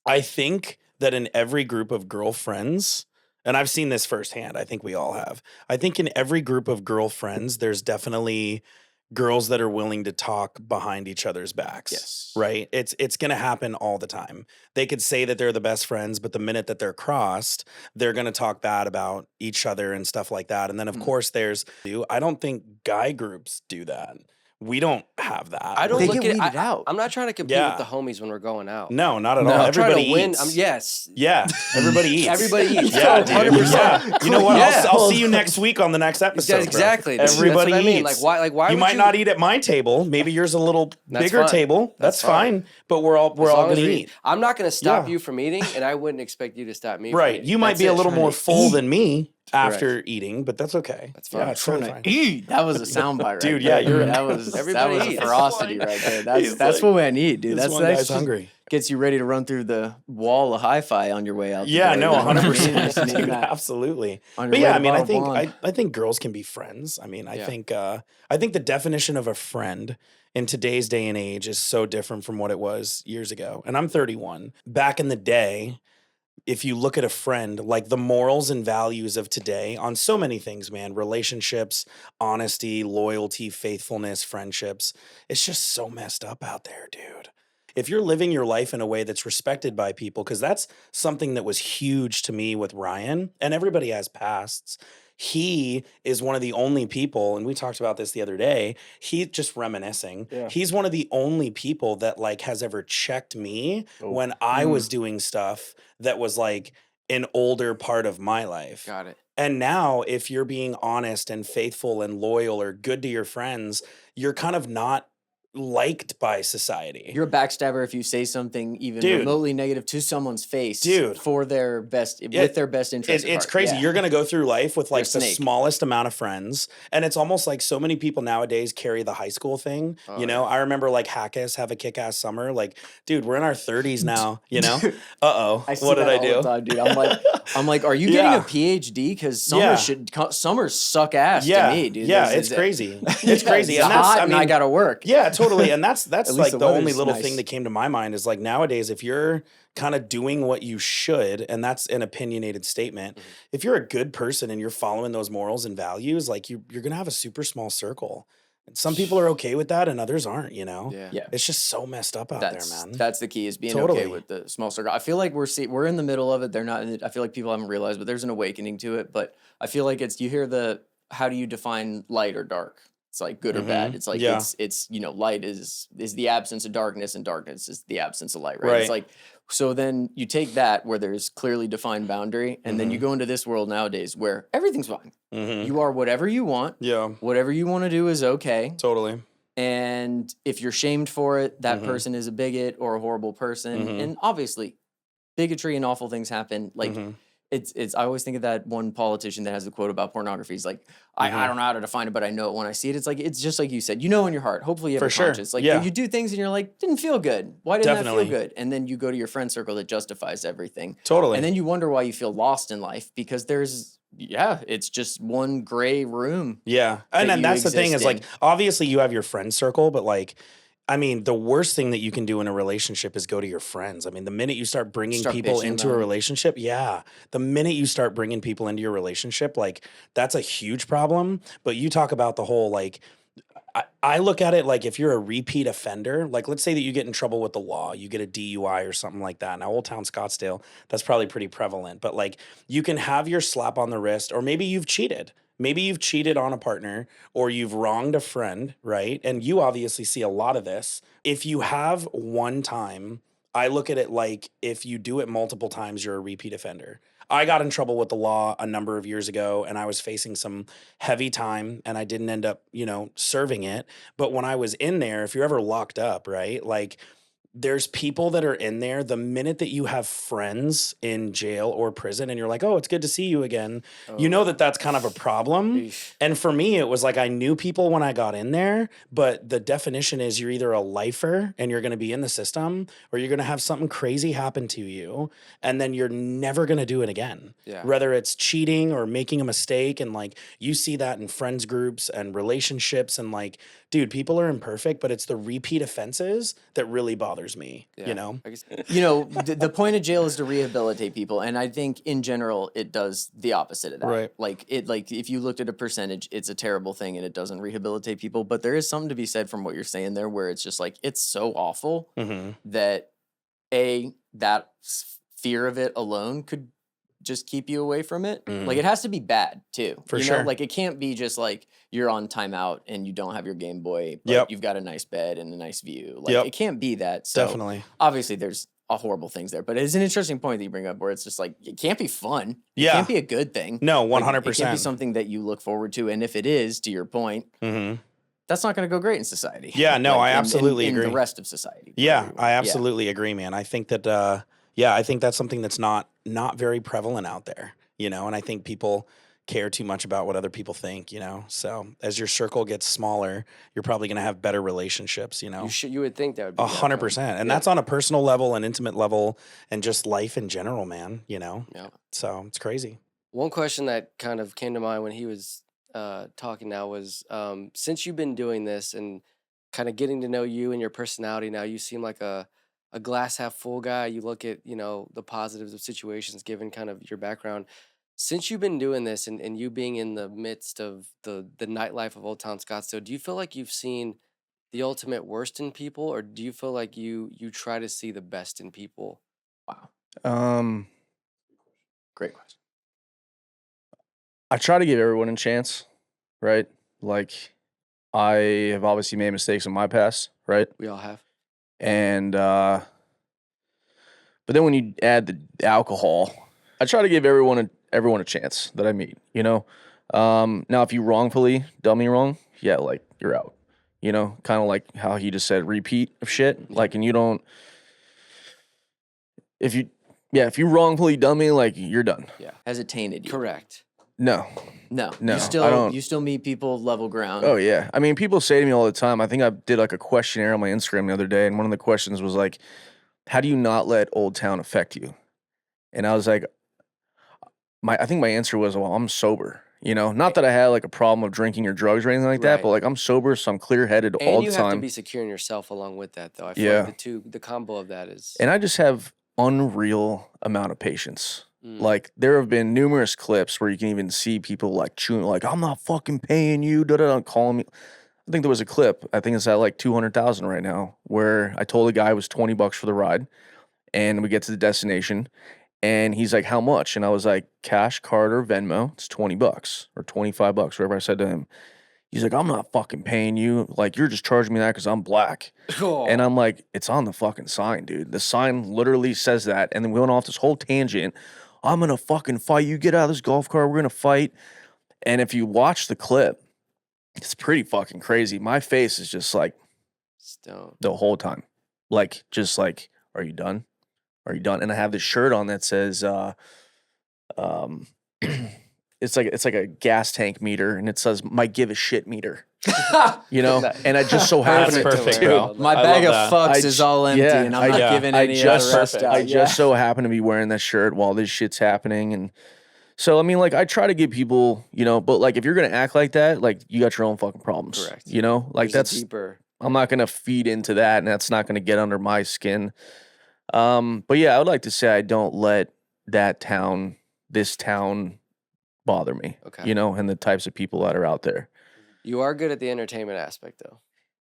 [SPEAKER 4] I think that in every group of girlfriends, and I've seen this firsthand, I think we all have. I think in every group of girlfriends, there's definitely girls that are willing to talk behind each other's backs.
[SPEAKER 2] Yes.
[SPEAKER 4] Right? It's going to happen all the time. They could say that they're the best friends, but the minute that they're crossed, they're going to talk bad about each other and stuff like that. And then of course I don't think guy groups do that. We don't have that.
[SPEAKER 1] I don't
[SPEAKER 2] They
[SPEAKER 1] look
[SPEAKER 2] get
[SPEAKER 1] at it.
[SPEAKER 2] weeded out.
[SPEAKER 1] I'm not trying to compete with the homies when we're going out.
[SPEAKER 4] No, not at
[SPEAKER 2] No.
[SPEAKER 4] all.
[SPEAKER 1] I'm trying
[SPEAKER 4] Everybody
[SPEAKER 1] to win.
[SPEAKER 4] eats.
[SPEAKER 1] Yes.
[SPEAKER 4] Yeah, everybody eats.
[SPEAKER 1] Everybody eats.
[SPEAKER 4] Yeah,
[SPEAKER 1] Oh,
[SPEAKER 4] dude.
[SPEAKER 1] 100%.
[SPEAKER 4] Yeah. You know what?
[SPEAKER 1] Yeah.
[SPEAKER 4] I'll see you next week on the next episode.
[SPEAKER 1] Exactly.
[SPEAKER 4] Bro.
[SPEAKER 1] That's
[SPEAKER 4] Everybody
[SPEAKER 1] what I mean.
[SPEAKER 4] eats.
[SPEAKER 1] Like why
[SPEAKER 4] You
[SPEAKER 1] would
[SPEAKER 4] might not eat at my table. Maybe yours a little
[SPEAKER 1] That's
[SPEAKER 4] bigger
[SPEAKER 1] fine.
[SPEAKER 4] table. That's fine. But we're all
[SPEAKER 1] As
[SPEAKER 4] going
[SPEAKER 1] long as
[SPEAKER 4] to
[SPEAKER 1] we
[SPEAKER 4] eat.
[SPEAKER 1] I'm not going to stop
[SPEAKER 4] Yeah.
[SPEAKER 1] you from eating, and I wouldn't expect you to stop me. From
[SPEAKER 4] Right.
[SPEAKER 1] eating.
[SPEAKER 4] You might
[SPEAKER 1] That's
[SPEAKER 4] be a
[SPEAKER 1] it.
[SPEAKER 4] little more full than me
[SPEAKER 1] Correct.
[SPEAKER 4] after eating, but that's okay.
[SPEAKER 1] That's fine.
[SPEAKER 4] Yeah, it's totally fine.
[SPEAKER 2] Eat. That was a soundbite, right
[SPEAKER 4] Dude,
[SPEAKER 2] there.
[SPEAKER 4] yeah, you're-
[SPEAKER 2] that was
[SPEAKER 1] Everybody
[SPEAKER 2] that was
[SPEAKER 1] eats.
[SPEAKER 2] a ferocity right there.
[SPEAKER 4] He's
[SPEAKER 2] That's
[SPEAKER 4] like,
[SPEAKER 2] what I need, dude.
[SPEAKER 4] This
[SPEAKER 2] That's
[SPEAKER 4] one guy's
[SPEAKER 2] just
[SPEAKER 4] hungry.
[SPEAKER 2] gets you ready to run through the wall of hi-fi on your way out.
[SPEAKER 4] Yeah,
[SPEAKER 2] the
[SPEAKER 4] no,
[SPEAKER 2] door. You know what I mean?
[SPEAKER 4] 100%.
[SPEAKER 2] Just need
[SPEAKER 4] Dude,
[SPEAKER 2] that
[SPEAKER 4] absolutely.
[SPEAKER 2] on your
[SPEAKER 4] But
[SPEAKER 2] way
[SPEAKER 4] yeah,
[SPEAKER 2] to
[SPEAKER 4] I mean, I
[SPEAKER 2] Bottle
[SPEAKER 4] think
[SPEAKER 2] Blonde.
[SPEAKER 4] I think girls can be friends. I mean,
[SPEAKER 1] Yeah.
[SPEAKER 4] I think the definition of a friend in today's day and age is so different from what it was years ago. And I'm 31. Back in the day, if you look at a friend, like the morals and values of today on so many things, man, relationships, honesty, loyalty, faithfulness, friendships, it's just so messed up out there, dude. If you're living your life in a way that's respected by people, because that's something that was huge to me with Ryan, and everybody has pasts. He is one of the only people, and we talked about this the other day. He just reminiscing.
[SPEAKER 1] Yeah.
[SPEAKER 4] He's one of the only people that like has ever checked me when I was doing stuff that was like an older part of my life.
[SPEAKER 1] Got it.
[SPEAKER 4] And now, if you're being honest and faithful and loyal or good to your friends, you're kind of not liked by society.
[SPEAKER 2] You're a backstabber if you say something even
[SPEAKER 4] Dude.
[SPEAKER 2] remotely negative to someone's face,
[SPEAKER 4] Dude.
[SPEAKER 2] for their best, with their best interest. at
[SPEAKER 4] It's
[SPEAKER 2] heart.
[SPEAKER 4] crazy.
[SPEAKER 2] Yeah.
[SPEAKER 4] You're going to go through life with like
[SPEAKER 2] You're a
[SPEAKER 4] the
[SPEAKER 2] snake.
[SPEAKER 4] smallest amount of friends. And it's almost like so many people nowadays carry the high school thing.
[SPEAKER 1] Oh,
[SPEAKER 4] you know, I remember like Hackus have a kick ass summer. Like, dude, we're in our 30s now, you know? Uh-oh.
[SPEAKER 2] I see
[SPEAKER 4] What did
[SPEAKER 2] that
[SPEAKER 4] I
[SPEAKER 2] all
[SPEAKER 4] do?
[SPEAKER 2] the time, dude. I'm like, are you
[SPEAKER 4] Yeah.
[SPEAKER 2] getting a PhD? Because
[SPEAKER 4] Yeah.
[SPEAKER 2] summers suck ass
[SPEAKER 4] Yeah.
[SPEAKER 2] to me, dude.
[SPEAKER 4] Yeah,
[SPEAKER 2] This
[SPEAKER 4] it's
[SPEAKER 2] is-
[SPEAKER 4] crazy. It's
[SPEAKER 2] Yeah,
[SPEAKER 4] crazy.
[SPEAKER 2] It's
[SPEAKER 4] And that's,
[SPEAKER 2] hot
[SPEAKER 4] I
[SPEAKER 2] and I
[SPEAKER 4] mean,
[SPEAKER 2] gotta work.
[SPEAKER 4] yeah, totally. And that's
[SPEAKER 2] At least
[SPEAKER 4] like
[SPEAKER 2] the
[SPEAKER 4] the only
[SPEAKER 2] weather's
[SPEAKER 4] little
[SPEAKER 2] nice.
[SPEAKER 4] thing that came to my mind is like nowadays, if you're kind of doing what you should, and that's an opinionated statement, if you're a good person and you're following those morals and values, like you're going to have a super small circle. And some people are okay with that and others aren't, you know?
[SPEAKER 1] Yeah.
[SPEAKER 2] Yeah.
[SPEAKER 4] It's just so messed up out there, man.
[SPEAKER 2] That's the key, is being
[SPEAKER 4] Totally.
[SPEAKER 2] okay with the small circle. I feel like we're in the middle of it. They're not in it. I feel like people haven't realized, but there's an awakening to it. But I feel like you hear how do you define light or dark? It's like good or bad. It's like
[SPEAKER 4] Yeah.
[SPEAKER 2] it's light is the absence of darkness, and darkness is the absence of light, right?
[SPEAKER 4] Right.
[SPEAKER 2] It's like, so then you take that where there's clearly defined boundary, and then you go into this world nowadays where everything's fine.
[SPEAKER 4] Mhm.
[SPEAKER 2] You are whatever you want.
[SPEAKER 4] Yeah,
[SPEAKER 2] Whatever you want to do is okay.
[SPEAKER 4] totally.
[SPEAKER 2] And if you're shamed for it, that person is a bigot or a horrible person. And obviously, bigotry and awful things happen. Like it's I always think of that one politician that has a quote about pornography. He's like, I don't know how to define it, but I know it when I see it. It's like, it's just like you said, you know, in your heart. Hopefully you have
[SPEAKER 4] For
[SPEAKER 2] a
[SPEAKER 4] sure.
[SPEAKER 2] conscience. Like
[SPEAKER 4] Yeah.
[SPEAKER 2] you do things and you're like, didn't feel good. Why didn't
[SPEAKER 4] Definitely.
[SPEAKER 2] that feel good? And then you go to your friend circle that justifies everything.
[SPEAKER 4] Totally.
[SPEAKER 2] And then you wonder why you feel lost in life, because it's just one gray room.
[SPEAKER 4] Yeah. And
[SPEAKER 2] that
[SPEAKER 4] then
[SPEAKER 2] you
[SPEAKER 4] that's the thing
[SPEAKER 2] exist
[SPEAKER 4] is like,
[SPEAKER 2] in.
[SPEAKER 4] obviously you have your friend circle, but like, I mean, the worst thing that you can do in a relationship is go to your friends. I mean, the minute you start bringing
[SPEAKER 2] Start
[SPEAKER 4] people
[SPEAKER 2] bitching
[SPEAKER 4] into
[SPEAKER 2] about
[SPEAKER 4] a
[SPEAKER 2] it.
[SPEAKER 4] relationship, the minute you start bringing people into your relationship, like that's a huge problem. But you talk about the whole, like, I look at it like if you're a repeat offender, like let's say that you get in trouble with the law, you get a DUI or something like that. Now, Old Town Scottsdale, that's probably pretty prevalent, but like you can have your slap on the wrist, or maybe you've cheated. Maybe you've cheated on a partner or you've wronged a friend, right? And you obviously see a lot of this. If you have one time, I look at it like if you do it multiple times, you're a repeat offender. I got in trouble with the law a number of years ago and I was facing some heavy time and I didn't end up, serving it. But when I was in there, if you're ever locked up, right? Like there's people that are in there the minute that you have friends in jail or prison and you're like, oh, it's good to see you again. You know that that's kind of a problem.
[SPEAKER 1] Eesh.
[SPEAKER 4] And for me, it was like I knew people when I got in there, but the definition is you're either a lifer and you're going to be in the system or you're going to have something crazy happen to you and then you're never going to do it again.
[SPEAKER 1] Yeah.
[SPEAKER 4] Whether it's cheating or making a mistake. And like you see that in friends groups and relationships and like, dude, people are imperfect, but it's the repeat offenses that really bother bothers me, you know?
[SPEAKER 2] The point of jail is to rehabilitate people. And I think in general, it does the opposite of that.
[SPEAKER 4] Right.
[SPEAKER 2] Like if you looked at a percentage, it's a terrible thing and it doesn't rehabilitate people. But there is something to be said from what you're saying there, where it's just like, it's so awful that that fear of it alone could just keep you away from it. Like, it has to be bad too.
[SPEAKER 4] For sure.
[SPEAKER 2] Like, it can't be just like you're on timeout and you don't have your Game Boy, but you've got a nice bed and a nice view. Like, it can't be that. So
[SPEAKER 4] definitely.
[SPEAKER 2] Obviously there's horrible things there, but it's an interesting point that you bring up where it's just like, it can't be fun.
[SPEAKER 4] Yeah.
[SPEAKER 2] It can't be a good thing.
[SPEAKER 4] No, 100%.
[SPEAKER 2] Like, it can't be something that you look forward to. And if it is, to your point, that's not going to go great in society.
[SPEAKER 4] Yeah, no, I absolutely
[SPEAKER 2] in
[SPEAKER 4] agree.
[SPEAKER 2] the rest of society.
[SPEAKER 4] Yeah, I absolutely agree, man. I think that, I think that's something that's not very prevalent out there, you know, and I think people care too much about what other people think, you know. So as your circle gets smaller, you're probably going to have better relationships, you know.
[SPEAKER 1] You would think that would be
[SPEAKER 4] 100%. And that's on a personal level, an intimate level, and just life in general, man, you know.
[SPEAKER 1] Yeah.
[SPEAKER 4] So it's crazy.
[SPEAKER 1] One question that kind of came to mind when he was talking now was, since you've been doing this and kind of getting to know you and your personality now, you seem like a glass half full guy. You look at, the positives of situations given kind of your background. Since you've been doing this and you being in the midst of the nightlife of Old Town Scottsdale, do you feel like you've seen the ultimate worst in people, or do you feel like you try to see the best in people?
[SPEAKER 2] Wow. Great question.
[SPEAKER 3] I try to give everyone a chance, right? Like, I have obviously made mistakes in my past, right?
[SPEAKER 1] We all have.
[SPEAKER 3] And but then when you add the alcohol, I try to give everyone a chance that I meet, you know. Now if you wrongfully done me wrong, yeah, like, you're out. You know, kind of like how he just said, repeat of shit. Like, and you don't, if you wrongfully done me, like, you're done.
[SPEAKER 1] Yeah.
[SPEAKER 2] Has it tainted you?
[SPEAKER 1] Correct.
[SPEAKER 2] No.
[SPEAKER 3] No,
[SPEAKER 2] You still meet people level ground.
[SPEAKER 3] Oh yeah. I mean, people say to me all the time, I think I did like a questionnaire on my Instagram the other day, and one of the questions was like, how do you not let Old Town affect you? And I was like, I think my answer was, well, I'm sober. You know, not that I had like a problem of drinking or drugs or anything like that, but like, I'm sober, so I'm clear-headed all the time.
[SPEAKER 1] And you have to be secure in yourself along with that, though. I feel like the combo of that is.
[SPEAKER 3] And I just have unreal amount of patience. Like, there have been numerous clips where you can even see people like chewing, like, I'm not fucking paying you, calling me. I think there was a clip, I think it's at like 200,000 right now, where I told the guy it was $20 for the ride, and we get to the destination, and he's like, how much? And I was like, cash, card, or Venmo, it's $20 or $25, whatever I said to him. He's like, I'm not fucking paying you. Like, you're just charging me that because I'm black. Oh. And I'm like, it's on the fucking sign, dude. The sign literally says that. And then we went off this whole tangent. I'm going to fucking fight you. Get out of this golf cart. We're going to fight. And if you watch the clip, it's pretty fucking crazy. My face is just like
[SPEAKER 1] stoned
[SPEAKER 3] the whole time. Like, just like, are you done? Are you done? And I have this shirt on that says, it's like a gas tank meter, and it says my give a shit meter. You know, and I just so happen
[SPEAKER 4] to
[SPEAKER 2] my bag of fucks is all empty, and I'm not giving any of the rest out.
[SPEAKER 3] I just so happen to be wearing that shirt while this shit's happening, and so I mean, like, I try to give people, you know, but like, if you're gonna act like that, like, you got your own fucking problems.
[SPEAKER 1] Correct.
[SPEAKER 3] You know, like,
[SPEAKER 1] There's
[SPEAKER 3] that's
[SPEAKER 1] deeper.
[SPEAKER 3] I'm not gonna feed into that, and that's not gonna get under my skin. But yeah, I would like to say I don't let this town bother me.
[SPEAKER 1] Okay.
[SPEAKER 3] You know, and the types of people that are out there.
[SPEAKER 1] You are good at the entertainment aspect, though.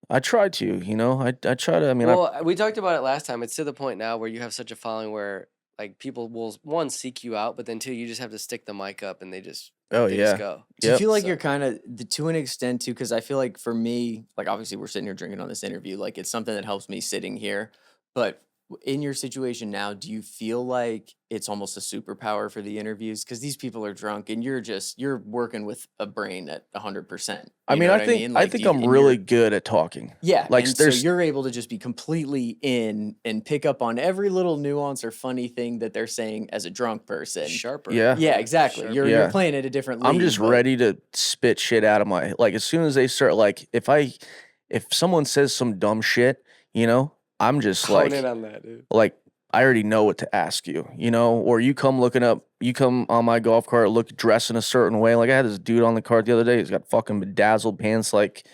[SPEAKER 3] I try to, you know, I try to, I mean.
[SPEAKER 1] Well, we talked about it last time. It's to the point now where you have such a following where, like, people will, one, seek you out, but then two, you just have to stick the mic up and they just go.
[SPEAKER 2] Do you feel like you're kind of, to an extent, too, because I feel like for me, like, obviously we're sitting here drinking on this interview, like, it's something that helps me sitting here, but in your situation now, do you feel like it's almost a superpower for the interviews? Because these people are drunk and you're working with a brain at 100%.
[SPEAKER 3] I mean, I think I'm really good at talking.
[SPEAKER 2] Yeah. Like, so you're able to just be completely in and pick up on every little nuance or funny thing that they're saying as a drunk person.
[SPEAKER 1] Sharper.
[SPEAKER 3] Yeah.
[SPEAKER 2] Yeah, exactly.
[SPEAKER 1] Sharper.
[SPEAKER 2] You're playing at a different league.
[SPEAKER 3] I'm just ready to spit shit out of my, like, as soon as they start, like, if someone says some dumb shit, you know, I'm just
[SPEAKER 1] Hone in on that, dude.
[SPEAKER 3] Like, I already know what to ask you, you know, or you come on my golf cart, dressed in a certain way. Like, I had this dude on the cart the other day. He's got fucking bedazzled pants, like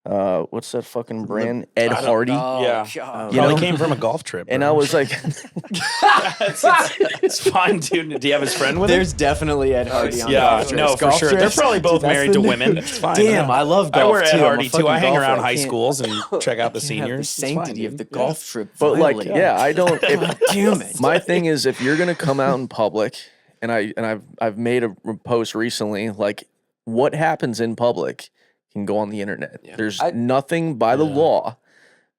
[SPEAKER 3] what's that fucking brand? Ed Hardy.
[SPEAKER 1] Oh,
[SPEAKER 4] Yeah.
[SPEAKER 1] God.
[SPEAKER 3] You
[SPEAKER 4] Probably
[SPEAKER 3] know?
[SPEAKER 4] came from a golf trip.
[SPEAKER 3] And
[SPEAKER 4] bro.
[SPEAKER 3] I was like,
[SPEAKER 4] it's fine, dude. Do you have his friend with him?
[SPEAKER 2] There's definitely Ed Hardy on
[SPEAKER 4] Yeah,
[SPEAKER 2] golf
[SPEAKER 4] no,
[SPEAKER 2] trips.
[SPEAKER 4] for
[SPEAKER 2] Golf
[SPEAKER 4] sure. They're
[SPEAKER 2] trips?
[SPEAKER 4] probably both
[SPEAKER 2] Dude, that's
[SPEAKER 4] married
[SPEAKER 2] the
[SPEAKER 4] to
[SPEAKER 2] new-
[SPEAKER 4] women. It's fine.
[SPEAKER 2] Damn, I love golf
[SPEAKER 4] I wear
[SPEAKER 2] too.
[SPEAKER 4] Ed
[SPEAKER 2] I'm a
[SPEAKER 4] Hardy too.
[SPEAKER 2] fucking
[SPEAKER 4] I hang
[SPEAKER 2] golfer.
[SPEAKER 4] around
[SPEAKER 2] I
[SPEAKER 4] high
[SPEAKER 2] can't-
[SPEAKER 4] schools and check out the
[SPEAKER 2] can't have the
[SPEAKER 4] seniors. It's fine,
[SPEAKER 2] sanctity of
[SPEAKER 4] dude.
[SPEAKER 2] the golf trip.
[SPEAKER 3] but like,
[SPEAKER 2] violated.
[SPEAKER 3] yeah, I don't. If,
[SPEAKER 2] Damn it.
[SPEAKER 3] my thing is, if you're gonna come out in public, and I've made a post recently, like what happens in public can go on the internet. There's nothing by the law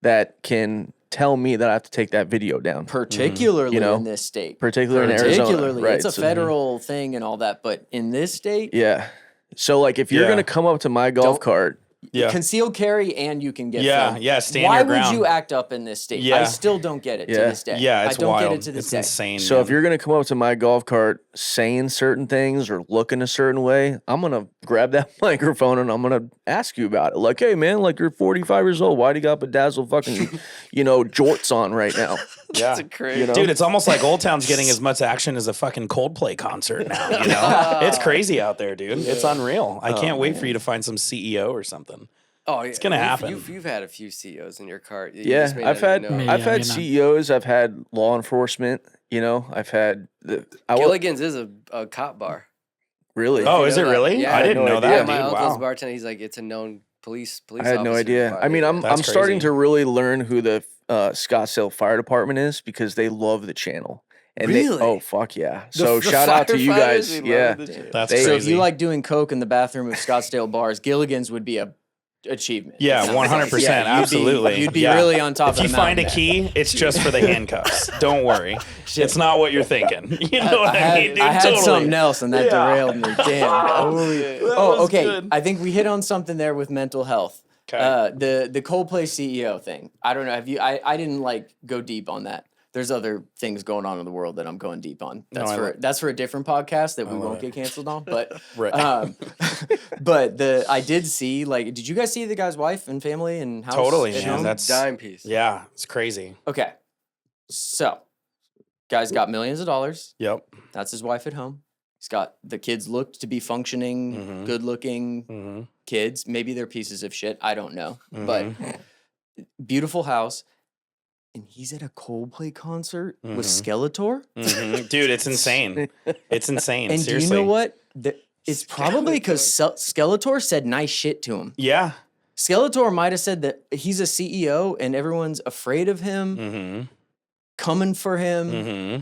[SPEAKER 3] that can tell me that I have to take that video down.
[SPEAKER 2] Particularly
[SPEAKER 3] You know,
[SPEAKER 2] in this state.
[SPEAKER 3] particularly in Arizona, right?
[SPEAKER 2] It's a federal thing and all that, but in this state,
[SPEAKER 3] Yeah. So like, if you're
[SPEAKER 4] Yeah.
[SPEAKER 3] gonna come up to my golf cart,
[SPEAKER 4] Yeah.
[SPEAKER 2] concealed carry and you can get
[SPEAKER 4] Yeah,
[SPEAKER 2] filmed.
[SPEAKER 4] yeah, stand
[SPEAKER 2] Why
[SPEAKER 4] your
[SPEAKER 2] would
[SPEAKER 4] ground.
[SPEAKER 2] you act up in this state?
[SPEAKER 4] Yeah.
[SPEAKER 2] I still don't get it to
[SPEAKER 3] Yeah.
[SPEAKER 2] this day.
[SPEAKER 4] Yeah, it's
[SPEAKER 2] I don't
[SPEAKER 4] wild.
[SPEAKER 2] get it to this
[SPEAKER 4] It's
[SPEAKER 2] day.
[SPEAKER 4] insane.
[SPEAKER 3] so
[SPEAKER 4] man.
[SPEAKER 3] if you're gonna come up to my golf cart saying certain things or looking a certain way, I'm gonna grab that microphone and I'm gonna ask you about it. Like, hey man, like you're 45 years old. Why do you got bedazzled fucking, jorts on right now?
[SPEAKER 4] yeah.
[SPEAKER 1] That's crazy.
[SPEAKER 3] You know?
[SPEAKER 4] Dude, it's almost like Old Town's getting as much action as a fucking Coldplay concert now. You know, it's crazy out there, dude. It's unreal. I can't wait for you to find some CEO or something.
[SPEAKER 1] Oh,
[SPEAKER 4] It's gonna happen.
[SPEAKER 1] You've had a few CEOs in your cart. You
[SPEAKER 3] Yeah,
[SPEAKER 1] just may
[SPEAKER 3] I've
[SPEAKER 1] not
[SPEAKER 3] had
[SPEAKER 1] even know.
[SPEAKER 5] Me.
[SPEAKER 3] I've
[SPEAKER 5] Yeah,
[SPEAKER 3] had
[SPEAKER 5] me not.
[SPEAKER 3] CEOs. I've had law enforcement. I've had
[SPEAKER 1] Gilligan's is a cop bar.
[SPEAKER 3] really.
[SPEAKER 4] Oh,
[SPEAKER 1] You
[SPEAKER 4] is
[SPEAKER 1] know
[SPEAKER 4] it
[SPEAKER 1] that?
[SPEAKER 4] really?
[SPEAKER 1] Yeah,
[SPEAKER 4] I
[SPEAKER 1] I had
[SPEAKER 4] didn't
[SPEAKER 3] no
[SPEAKER 4] know
[SPEAKER 3] idea.
[SPEAKER 4] that,
[SPEAKER 1] Yeah,
[SPEAKER 4] dude.
[SPEAKER 1] my uncle's
[SPEAKER 4] Wow.
[SPEAKER 1] bartender. He's like, it's a known police.
[SPEAKER 3] I had no
[SPEAKER 1] officer's
[SPEAKER 3] idea.
[SPEAKER 1] bar.
[SPEAKER 3] I mean, I'm
[SPEAKER 4] That's
[SPEAKER 3] starting
[SPEAKER 4] crazy.
[SPEAKER 3] to really learn who the Scottsdale Fire Department is because they love the channel. And
[SPEAKER 1] Really?
[SPEAKER 3] oh fuck yeah! So
[SPEAKER 1] The
[SPEAKER 3] shout out to you
[SPEAKER 1] firefighters,
[SPEAKER 3] guys.
[SPEAKER 1] we love
[SPEAKER 3] Yeah,
[SPEAKER 1] the shit.
[SPEAKER 4] That's
[SPEAKER 3] They-
[SPEAKER 2] So
[SPEAKER 4] crazy.
[SPEAKER 2] if you like doing coke in the bathroom of Scottsdale bars, Gilligan's would be a achievement.
[SPEAKER 4] Yeah,
[SPEAKER 2] It sounds like.
[SPEAKER 4] 100%,
[SPEAKER 2] Yeah,
[SPEAKER 4] absolutely.
[SPEAKER 2] You'd be
[SPEAKER 4] Yeah.
[SPEAKER 2] really on top
[SPEAKER 4] if
[SPEAKER 2] of
[SPEAKER 4] you
[SPEAKER 2] the
[SPEAKER 4] find a
[SPEAKER 2] mountain
[SPEAKER 4] key, it's just for the handcuffs. Don't worry. It's not what you're thinking. You know what I mean, dude?
[SPEAKER 2] I had
[SPEAKER 4] Totally.
[SPEAKER 2] something else and that
[SPEAKER 4] Yeah.
[SPEAKER 2] derailed me. Damn.
[SPEAKER 4] That
[SPEAKER 2] Oh,
[SPEAKER 4] was
[SPEAKER 2] okay.
[SPEAKER 4] good.
[SPEAKER 2] I think we hit on something there with mental health.
[SPEAKER 4] 'Kay.
[SPEAKER 2] The Coldplay CEO thing. I don't know. Have you? I didn't go deep on that. There's other things going on in the world that I'm going deep on. That's for a different podcast that we won't get canceled on. But
[SPEAKER 4] Right.
[SPEAKER 2] I did see did you guys see the guy's wife and family and house?
[SPEAKER 4] Totally,
[SPEAKER 2] at
[SPEAKER 4] man.
[SPEAKER 2] home?
[SPEAKER 4] That's
[SPEAKER 1] Dime piece.
[SPEAKER 4] yeah, it's crazy.
[SPEAKER 2] Okay. So, guy's got millions of dollars.
[SPEAKER 4] Yep.
[SPEAKER 2] That's his wife at home. He's got the kids looked to be functioning,
[SPEAKER 4] Mhm.
[SPEAKER 2] good looking
[SPEAKER 4] Mm-hmm.
[SPEAKER 2] kids. Maybe they're pieces of shit. I don't know. But beautiful house. And he's at a Coldplay concert with Skeletor.
[SPEAKER 4] Dude, it's insane. It's insane.
[SPEAKER 2] And
[SPEAKER 4] Seriously.
[SPEAKER 2] do you know what? It's probably because Skeletor said nice shit to him.
[SPEAKER 4] Yeah.
[SPEAKER 2] Skeletor might have said that he's a CEO and everyone's afraid of him,
[SPEAKER 4] Mm-hmm.
[SPEAKER 2] coming for him.
[SPEAKER 4] Mm-hmm.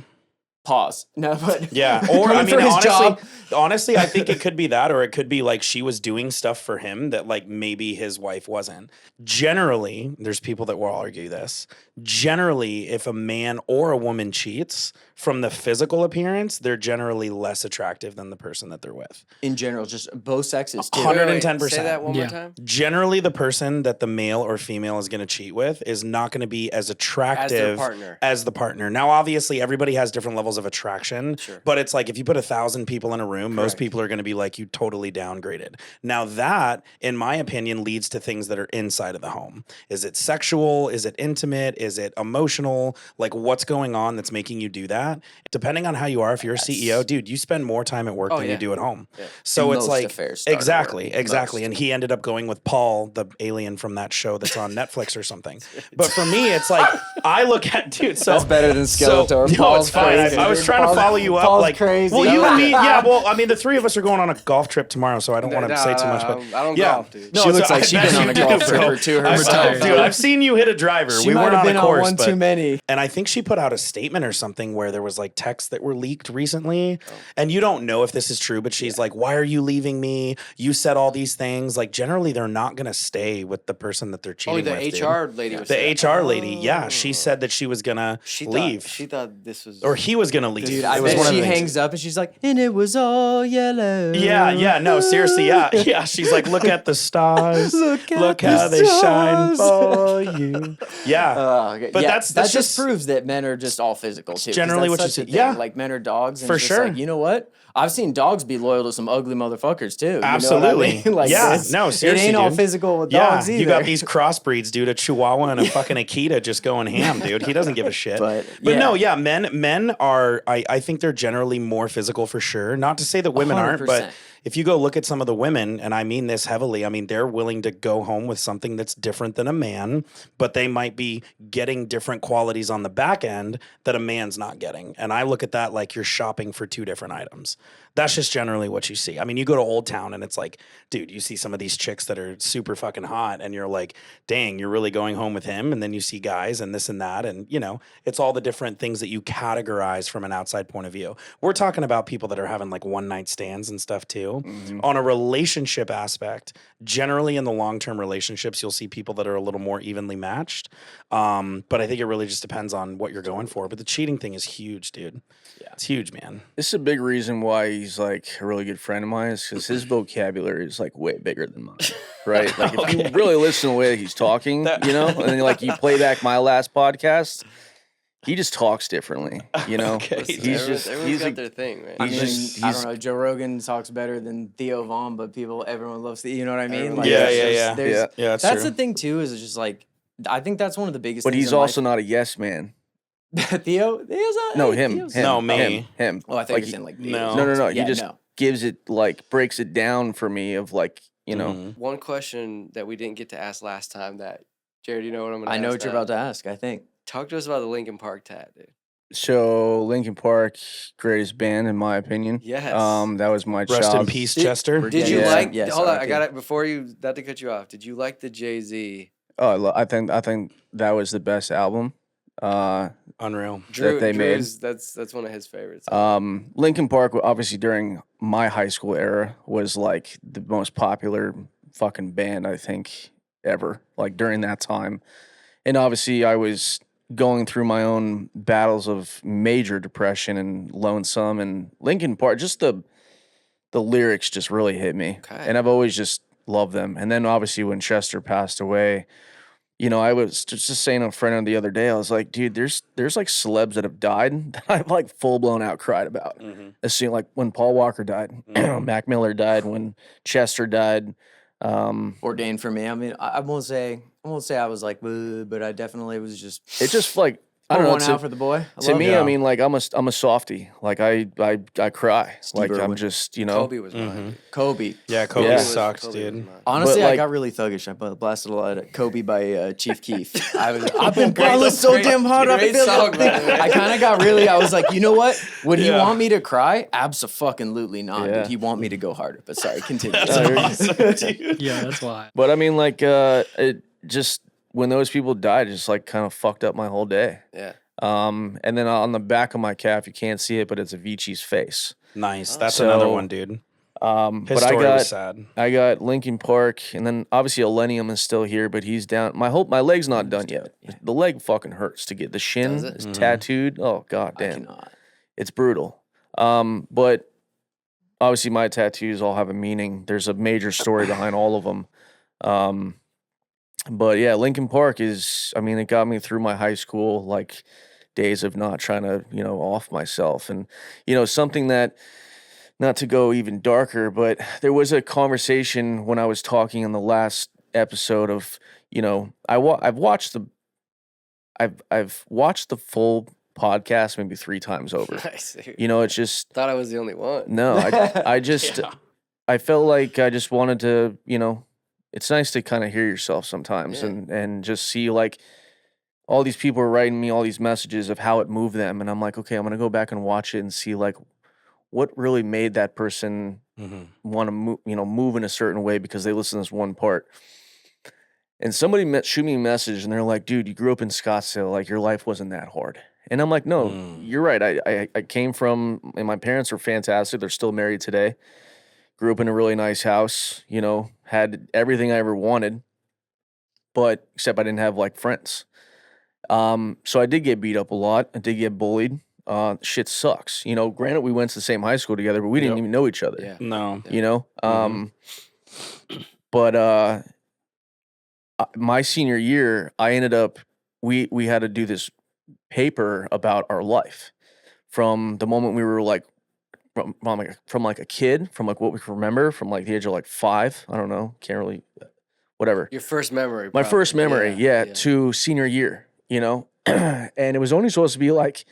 [SPEAKER 2] Pause. No, but
[SPEAKER 4] Yeah. Or I
[SPEAKER 2] coming for
[SPEAKER 4] mean,
[SPEAKER 2] his job.
[SPEAKER 4] honestly, I think it could be that, or it could be like she was doing stuff for him that like maybe his wife wasn't. Generally, there's people that will argue this. Generally, if a man or a woman cheats, from the physical appearance, they're generally less attractive than the person that they're with.
[SPEAKER 2] In general, just both sexes. Too.
[SPEAKER 4] 110%.
[SPEAKER 1] Say that one
[SPEAKER 5] Yeah.
[SPEAKER 1] more time.
[SPEAKER 4] Generally, the person that the male or female is going to cheat with is not going to be as attractive
[SPEAKER 1] partner.
[SPEAKER 4] as the partner. Now, obviously, everybody has different levels of attraction,
[SPEAKER 1] Sure.
[SPEAKER 4] but it's like if you put 1,000 people in a room, most
[SPEAKER 1] Correct.
[SPEAKER 4] people are going to be like, you totally downgraded. Now, that, in my opinion, leads to things that are inside of the home. Is it sexual? Is it intimate? Is it emotional? Like, what's going on that's making you do that? Depending on how you are, if you're a CEO, dude, you spend more time at work
[SPEAKER 1] Oh,
[SPEAKER 4] than
[SPEAKER 1] yeah.
[SPEAKER 4] you do at home.
[SPEAKER 1] Yeah.
[SPEAKER 4] So
[SPEAKER 2] And
[SPEAKER 4] it's
[SPEAKER 2] most
[SPEAKER 4] like,
[SPEAKER 2] affairs start at
[SPEAKER 4] exactly,
[SPEAKER 2] work.
[SPEAKER 4] exactly.
[SPEAKER 2] Most.
[SPEAKER 4] And he ended up going with Paul, the alien from that show that's on Netflix or something. But for me, it's like, I look at, dude, so.
[SPEAKER 2] That's better than Skeletor.
[SPEAKER 4] So, no,
[SPEAKER 2] Paul's
[SPEAKER 4] it's fine.
[SPEAKER 2] crazy.
[SPEAKER 4] I was trying to follow you up.
[SPEAKER 2] Paul's
[SPEAKER 4] Like,
[SPEAKER 2] crazy.
[SPEAKER 4] well, you and me, yeah, well, I mean, the three of us are going on a golf trip tomorrow, so I don't want to say too much, but.
[SPEAKER 1] I don't
[SPEAKER 4] Yeah.
[SPEAKER 1] golf, dude.
[SPEAKER 4] No,
[SPEAKER 2] She looks
[SPEAKER 4] so
[SPEAKER 2] like
[SPEAKER 4] I
[SPEAKER 2] she's
[SPEAKER 4] bet
[SPEAKER 2] been on
[SPEAKER 4] you
[SPEAKER 2] a golf
[SPEAKER 4] do,
[SPEAKER 2] trip
[SPEAKER 4] bro.
[SPEAKER 2] or two
[SPEAKER 4] I've-
[SPEAKER 2] herself.
[SPEAKER 4] Dude, I've seen you hit a driver.
[SPEAKER 2] She
[SPEAKER 4] We
[SPEAKER 2] might
[SPEAKER 4] weren't
[SPEAKER 2] have
[SPEAKER 4] on
[SPEAKER 2] been
[SPEAKER 4] a course,
[SPEAKER 2] on one
[SPEAKER 4] but
[SPEAKER 2] too many.
[SPEAKER 4] and I think she put out a statement or something where there was like texts that were leaked recently. And you don't know if this is true, but she's like, why are you leaving me? You said all these things. Like, generally, they're not going to stay with the person that they're
[SPEAKER 1] Oh,
[SPEAKER 4] cheating
[SPEAKER 1] the
[SPEAKER 4] with. dude.
[SPEAKER 1] HR lady was
[SPEAKER 4] The
[SPEAKER 1] saying-
[SPEAKER 4] HR lady. Yeah. She said that she was going to leave.
[SPEAKER 1] She thought this was.
[SPEAKER 4] Or he was going to leave.
[SPEAKER 2] Dude,
[SPEAKER 4] It
[SPEAKER 2] I
[SPEAKER 4] was
[SPEAKER 2] bet
[SPEAKER 4] one of
[SPEAKER 2] she
[SPEAKER 4] the things.
[SPEAKER 2] hangs up and she's like, and it was all yellow.
[SPEAKER 4] Yeah, no, seriously, yeah. Yeah, she's like, look at the stars.
[SPEAKER 2] Look at
[SPEAKER 4] Look
[SPEAKER 2] the
[SPEAKER 4] how they shine
[SPEAKER 2] stars."
[SPEAKER 4] for you. Yeah.
[SPEAKER 2] Okay.
[SPEAKER 4] But
[SPEAKER 2] Yeah,
[SPEAKER 4] that's
[SPEAKER 2] that just
[SPEAKER 4] just-
[SPEAKER 2] proves that men are just all physical too. 'cause
[SPEAKER 4] generally
[SPEAKER 2] that's
[SPEAKER 4] what you
[SPEAKER 2] such a
[SPEAKER 4] see.
[SPEAKER 2] thing.
[SPEAKER 4] Yeah.
[SPEAKER 2] Like men are dogs. And
[SPEAKER 4] For
[SPEAKER 2] it's just
[SPEAKER 4] sure.
[SPEAKER 2] Like, you know what? I've seen dogs be loyal to some ugly motherfuckers too. You know what I
[SPEAKER 4] Absolutely.
[SPEAKER 2] mean? Like,
[SPEAKER 4] Yeah.
[SPEAKER 2] it's-
[SPEAKER 4] No, seriously,
[SPEAKER 2] It ain't all
[SPEAKER 4] dude.
[SPEAKER 2] physical with
[SPEAKER 4] Yeah,
[SPEAKER 2] dogs either.
[SPEAKER 4] you got these crossbreeds, dude. A Chihuahua and a fucking Akita just going ham, dude. He doesn't give a shit.
[SPEAKER 2] But,
[SPEAKER 4] no,
[SPEAKER 2] yeah.
[SPEAKER 4] yeah, men are. I think they're generally more physical for sure. Not to say that women aren't, but
[SPEAKER 2] 100%.
[SPEAKER 4] if you go look at some of the women, and I mean this heavily, I mean, they're willing to go home with something that's different than a man, but they might be getting different qualities on the back end that a man's not getting. And I look at that like you're shopping for two different items. That's just generally what you see. I mean, you go to Old Town and it's like, dude, you see some of these chicks that are super fucking hot and you're like, dang, you're really going home with him. And then you see guys and this and that. And, you know, it's all the different things that you categorize from an outside point of view. We're talking about people that are having like one night stands and stuff too. Mm-hmm. On a relationship aspect, generally in the long-term relationships, you'll see people that are a little more evenly matched. But I think it really just depends on what you're going for. But the cheating thing is huge, dude. Yeah, it's huge, man.
[SPEAKER 3] This is a big reason why he's like a really good friend of mine is because his vocabulary is like way bigger than mine, right? Like if you really listen to the way that he's talking, you know, and then like you play back my last podcast, he just talks differently, you know.
[SPEAKER 1] Okay. Everyone's got their thing, man.
[SPEAKER 2] I don't know. Joe Rogan talks better than Theo Vaughn, but everyone loves Theo. You know what I mean? Like,
[SPEAKER 4] yeah.
[SPEAKER 2] That's the thing too. Is just like I think that's one of the biggest.
[SPEAKER 3] But
[SPEAKER 2] things
[SPEAKER 3] he's also not a yes man.
[SPEAKER 2] Theo's not.
[SPEAKER 3] No, him.
[SPEAKER 4] No, me.
[SPEAKER 3] Him.
[SPEAKER 2] Oh, I thought you were saying like
[SPEAKER 4] no.
[SPEAKER 3] No. He just gives it like breaks it down for me of like, you know.
[SPEAKER 1] One question that we didn't get to ask last time that Jared, you know what I'm gonna ask?
[SPEAKER 2] I know what you're about to ask, I think.
[SPEAKER 1] Talk to us about the Linkin Park tat, dude.
[SPEAKER 3] So Linkin Park, greatest band in my opinion.
[SPEAKER 1] Yes.
[SPEAKER 3] That was my
[SPEAKER 4] Rest in peace, Chester.
[SPEAKER 1] Did you like?
[SPEAKER 2] Yes,
[SPEAKER 1] hold on, I got it before you. Not to cut you off. Did you like the Jay-Z?
[SPEAKER 3] Oh, I think that was the best album.
[SPEAKER 4] Unreal.
[SPEAKER 3] That they made.
[SPEAKER 1] That's one of his favorites.
[SPEAKER 3] Linkin Park, obviously during my high school era, was like the most popular fucking band I think ever. Like during that time, and obviously I was going through my own battles of major depression and lonesome, and Linkin Park, just the lyrics just really hit me.
[SPEAKER 1] Okay.
[SPEAKER 3] And I've always just loved them. And then obviously when Chester passed away, you know, I was just saying to a friend the other day, I was like, dude, there's like celebs that have died that I've like full blown out cried about. As soon like when Paul Walker died, Mac Miller died, when Chester died.
[SPEAKER 2] Ordained for me. I mean, I won't say I was like, but I definitely was just.
[SPEAKER 3] It just like I don't know.
[SPEAKER 2] One out for the boy.
[SPEAKER 3] To me, I mean, like I'm a softie. Like I cry.
[SPEAKER 2] Steve
[SPEAKER 3] like
[SPEAKER 2] Irwin.
[SPEAKER 3] I'm just, you know.
[SPEAKER 1] Kobe was mine.
[SPEAKER 2] Kobe.
[SPEAKER 4] Yeah, Kobe
[SPEAKER 3] Yeah.
[SPEAKER 4] sucks,
[SPEAKER 1] Kobe
[SPEAKER 4] dude.
[SPEAKER 1] was mine.
[SPEAKER 2] Honestly,
[SPEAKER 3] But,
[SPEAKER 2] I
[SPEAKER 3] like-
[SPEAKER 2] got really thuggish. I blasted a lot of Kobe by Chief Keef. I've been
[SPEAKER 1] Great-
[SPEAKER 2] balling so
[SPEAKER 1] great-
[SPEAKER 2] damn hard.
[SPEAKER 1] great song, by the way.
[SPEAKER 2] I kind of got really. I was like, you know what? Would he want me to cry? Abso-fucking-lutely not.
[SPEAKER 3] Yeah.
[SPEAKER 2] Did he want me to go harder? But sorry, continue.
[SPEAKER 5] Yeah, that's why.
[SPEAKER 3] But I mean, like, it just when those people died, it just like kind of fucked up my whole day.
[SPEAKER 1] Yeah.
[SPEAKER 3] And then on the back of my calf, you can't see it, but it's Avicii's face.
[SPEAKER 4] Nice. That's
[SPEAKER 3] So,
[SPEAKER 4] another one, dude. His
[SPEAKER 3] But
[SPEAKER 4] story was sad.
[SPEAKER 3] I got Linkin Park, and then obviously Elenium is still here, but he's down. My leg's not done yet. The leg fucking hurts to get the shin
[SPEAKER 1] Does it?
[SPEAKER 3] is tattooed. Oh god
[SPEAKER 2] I
[SPEAKER 3] damn,
[SPEAKER 2] cannot.
[SPEAKER 3] it's brutal. But obviously my tattoos all have a meaning. There's a major story behind all of them. But yeah, Linkin Park is. I mean, it got me through my high school like days of not trying to, you know, off myself, and you know something that. Not to go even darker, but there was a conversation when I was talking in the last episode of, you know, I've watched the full podcast maybe 3 times over.
[SPEAKER 1] Nice. Dude.
[SPEAKER 3] You know, it's just
[SPEAKER 1] Thought I was the only one.
[SPEAKER 3] no, I just I felt like I just wanted to, you know, it's nice to kind of hear yourself sometimes and just see like all these people are writing me all these messages of how it moved them, and I'm like, okay, I'm gonna go back and watch it and see like what really made that person want to move in a certain way because they listened to this one part. And somebody shoot me a message and they're like, dude, you grew up in Scottsdale, like your life wasn't that hard. And I'm like, no, you're right. I came from, and my parents are fantastic. They're still married today. Grew up in a really nice house, you know, had everything I ever wanted, but except I didn't have like friends. So I did get beat up a lot. I did get bullied. Shit sucks. You know, granted, we went to the same high school together, but we didn't even know each other.
[SPEAKER 1] Yeah.
[SPEAKER 4] No.
[SPEAKER 3] You know? But my senior year, I ended up, we had to do this paper about our life from the moment we were like, from like a kid, from like what we can remember, from like the age of like 5. I don't know. Can't really, whatever.
[SPEAKER 1] Your first memory.
[SPEAKER 3] My
[SPEAKER 1] probably.
[SPEAKER 3] first memory, yeah, to senior year, you know? And it was only supposed to be like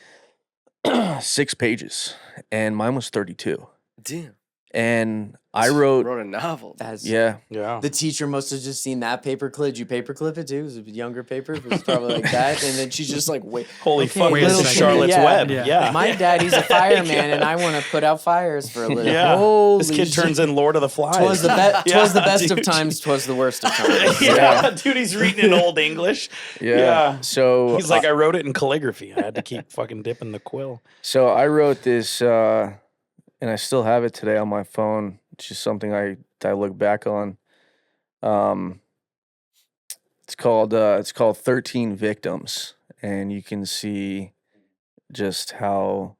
[SPEAKER 3] 6 pages, and mine was 32.
[SPEAKER 1] Damn.
[SPEAKER 3] And I wrote
[SPEAKER 1] a novel.
[SPEAKER 3] Yeah.
[SPEAKER 2] The teacher must have just seen that paperclip. Did you paperclip it too? It was a younger paper. It was probably like that. And then she's just like, wait.
[SPEAKER 4] Holy fuck,
[SPEAKER 5] wait a
[SPEAKER 4] this is
[SPEAKER 5] second.
[SPEAKER 4] Charlotte's Web. Yeah.
[SPEAKER 2] My daddy's a fireman and I want to put out fires for a living.
[SPEAKER 4] Yeah.
[SPEAKER 2] Holy
[SPEAKER 4] This kid turns in Lord of the Flies.
[SPEAKER 2] Twas the best of times, twas the worst of times.
[SPEAKER 4] Dude, he's reading in Old English.
[SPEAKER 3] Yeah. So
[SPEAKER 4] he's like, I wrote it in calligraphy. I had to keep fucking dipping the quill.
[SPEAKER 3] So I wrote this, and I still have it today on my phone. It's just something I look back on. It's called 13 Victims, and you can see just how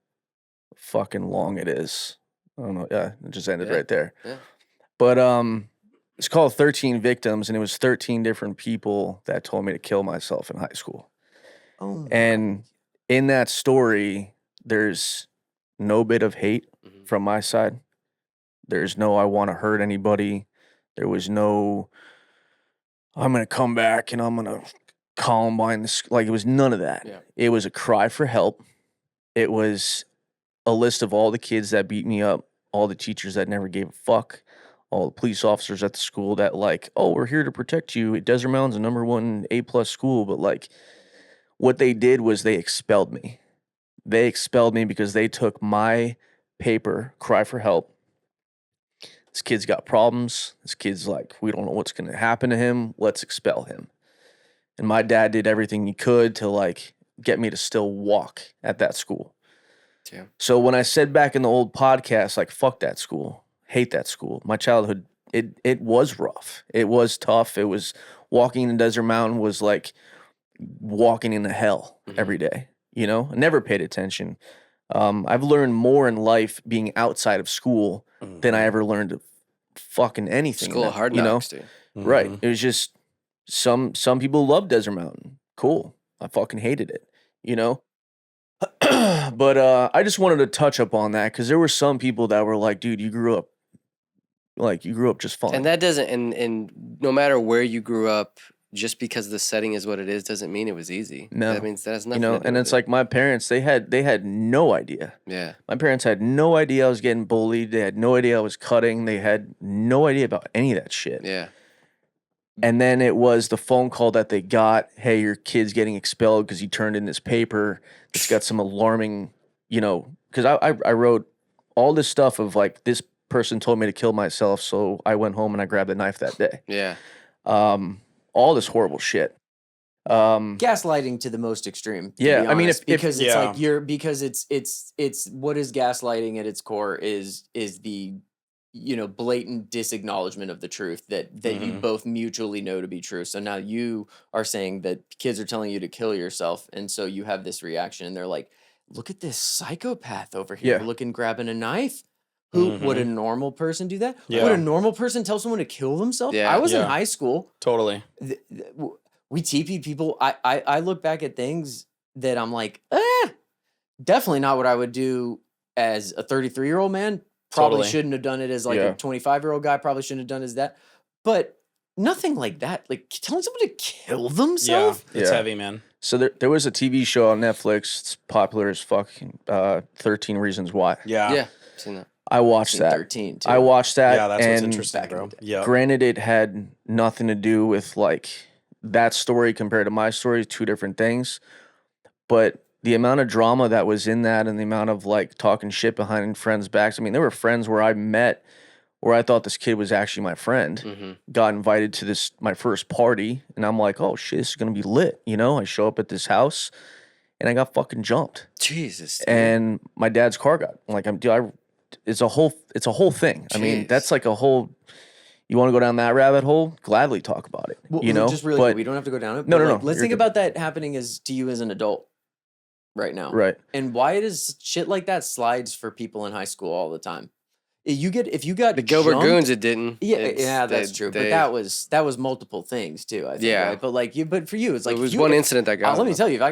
[SPEAKER 3] fucking long it is. I don't know. Yeah, it just ended right there.
[SPEAKER 1] Yeah.
[SPEAKER 3] But it's called 13 Victims, and it was 13 different people that told me to kill myself in high school.
[SPEAKER 2] Oh.
[SPEAKER 3] And in that story, there's no bit of hate from my side. There's no I want to hurt anybody. There was no I'm going to come back and I'm going to Columbine this. Like, it was none of that.
[SPEAKER 1] Yeah.
[SPEAKER 3] It was a cry for help. It was a list of all the kids that beat me up, all the teachers that never gave a fuck, all the police officers at the school that like, oh, we're here to protect you. Desert Mountain's a #1 A+ school, but like what they did was they expelled me. They expelled me because they took my paper, cry for help. This kid's got problems. This kid's like, we don't know what's going to happen to him. Let's expel him. And my dad did everything he could to like get me to still walk at that school.
[SPEAKER 1] Yeah.
[SPEAKER 3] So when I said back in the old podcast, like, fuck that school, hate that school, my childhood, it was rough. It was tough. It was walking in Desert Mountain was like walking into hell every day. You know, I never paid attention. I've learned more in life being outside of school than I ever learned of fucking anything.
[SPEAKER 1] School of hard knocks, dude.
[SPEAKER 3] Right. It was just some people love Desert Mountain. Cool. I fucking hated it, you know? But I just wanted to touch up on that because there were some people that were like, dude, you grew up just fine.
[SPEAKER 1] And that doesn't, and no matter where you grew up, just because the setting is what it is doesn't mean it was easy.
[SPEAKER 3] No.
[SPEAKER 1] That means that has nothing
[SPEAKER 3] you know,
[SPEAKER 1] to do
[SPEAKER 3] and
[SPEAKER 1] with
[SPEAKER 3] it's
[SPEAKER 1] it.
[SPEAKER 3] like my parents, they had no idea.
[SPEAKER 1] Yeah.
[SPEAKER 3] My parents had no idea I was getting bullied. They had no idea I was cutting. They had no idea about any of that shit.
[SPEAKER 1] Yeah.
[SPEAKER 3] And then it was the phone call that they got, hey, your kid's getting expelled because he turned in this paper that's got some alarming, you know, because I wrote all this stuff of like, this person told me to kill myself, so I went home and I grabbed a knife that day.
[SPEAKER 1] Yeah.
[SPEAKER 3] All this horrible shit.
[SPEAKER 2] Gaslighting to the most extreme.
[SPEAKER 3] Yeah,
[SPEAKER 2] be
[SPEAKER 3] I mean,
[SPEAKER 2] honest, because it's
[SPEAKER 4] yeah.
[SPEAKER 2] like because it's what is gaslighting at its core is the blatant disacknowledgement of the truth that you both mutually know to be true. So now you are saying that kids are telling you to kill yourself, and so you have this reaction, and they're like, "Look at this psychopath over here, grabbing a knife." Would a normal person do that?
[SPEAKER 4] Yeah.
[SPEAKER 2] Would a normal person tell someone to kill themselves?
[SPEAKER 1] Yeah.
[SPEAKER 2] I was in
[SPEAKER 4] Yeah.
[SPEAKER 2] high school.
[SPEAKER 4] Totally.
[SPEAKER 2] We TP people. I look back at things that I'm like, definitely not what I would do as a 33-year-old man. Probably
[SPEAKER 4] Totally.
[SPEAKER 2] shouldn't have done it as like a 25-year-old guy. Probably shouldn't have done as that. But nothing like that. Like telling someone to kill themselves.
[SPEAKER 4] Yeah, it's heavy, man.
[SPEAKER 3] So there was a TV show on Netflix. It's popular as fuck. 13 Reasons Why.
[SPEAKER 4] Yeah.
[SPEAKER 1] Yeah. Seen that.
[SPEAKER 3] I watched
[SPEAKER 2] Seen
[SPEAKER 3] that.
[SPEAKER 2] 13 too.
[SPEAKER 3] I watched that.
[SPEAKER 4] Yeah, that's what's
[SPEAKER 3] and
[SPEAKER 4] interesting, bro. Yeah.
[SPEAKER 3] Granted, it had nothing to do with like that story compared to my story, two different things. But the amount of drama that was in that and the amount of like talking shit behind friends' backs. I mean, there were friends where I met where I thought this kid was actually my friend, got invited to my first party, and I'm like, oh shit, this is gonna be lit. You know, I show up at this house and I got fucking jumped.
[SPEAKER 1] Jesus. Dude.
[SPEAKER 3] And my dad's car got like it's a whole thing. I mean,
[SPEAKER 1] Jeez.
[SPEAKER 3] that's like a whole. You want to go down that rabbit hole? Gladly talk about it.
[SPEAKER 2] Well,
[SPEAKER 3] you know,
[SPEAKER 2] just really, quick, we don't have to go down it.
[SPEAKER 3] No,
[SPEAKER 2] but,
[SPEAKER 3] no,
[SPEAKER 2] like,
[SPEAKER 3] no,
[SPEAKER 2] let's
[SPEAKER 3] you're
[SPEAKER 2] think
[SPEAKER 3] good.
[SPEAKER 2] about that happening to you as an adult right now,
[SPEAKER 3] right?
[SPEAKER 2] And why does shit like that slides for people in high school all the time? If you got
[SPEAKER 1] The Gilbert
[SPEAKER 2] jumped-
[SPEAKER 1] Goons, it didn't.
[SPEAKER 2] Yeah, that's true. But that was multiple things too. I think,
[SPEAKER 1] Yeah.
[SPEAKER 2] right? But but for you, it's like
[SPEAKER 1] it was
[SPEAKER 2] you,
[SPEAKER 1] one incident that got.
[SPEAKER 2] let me tell you,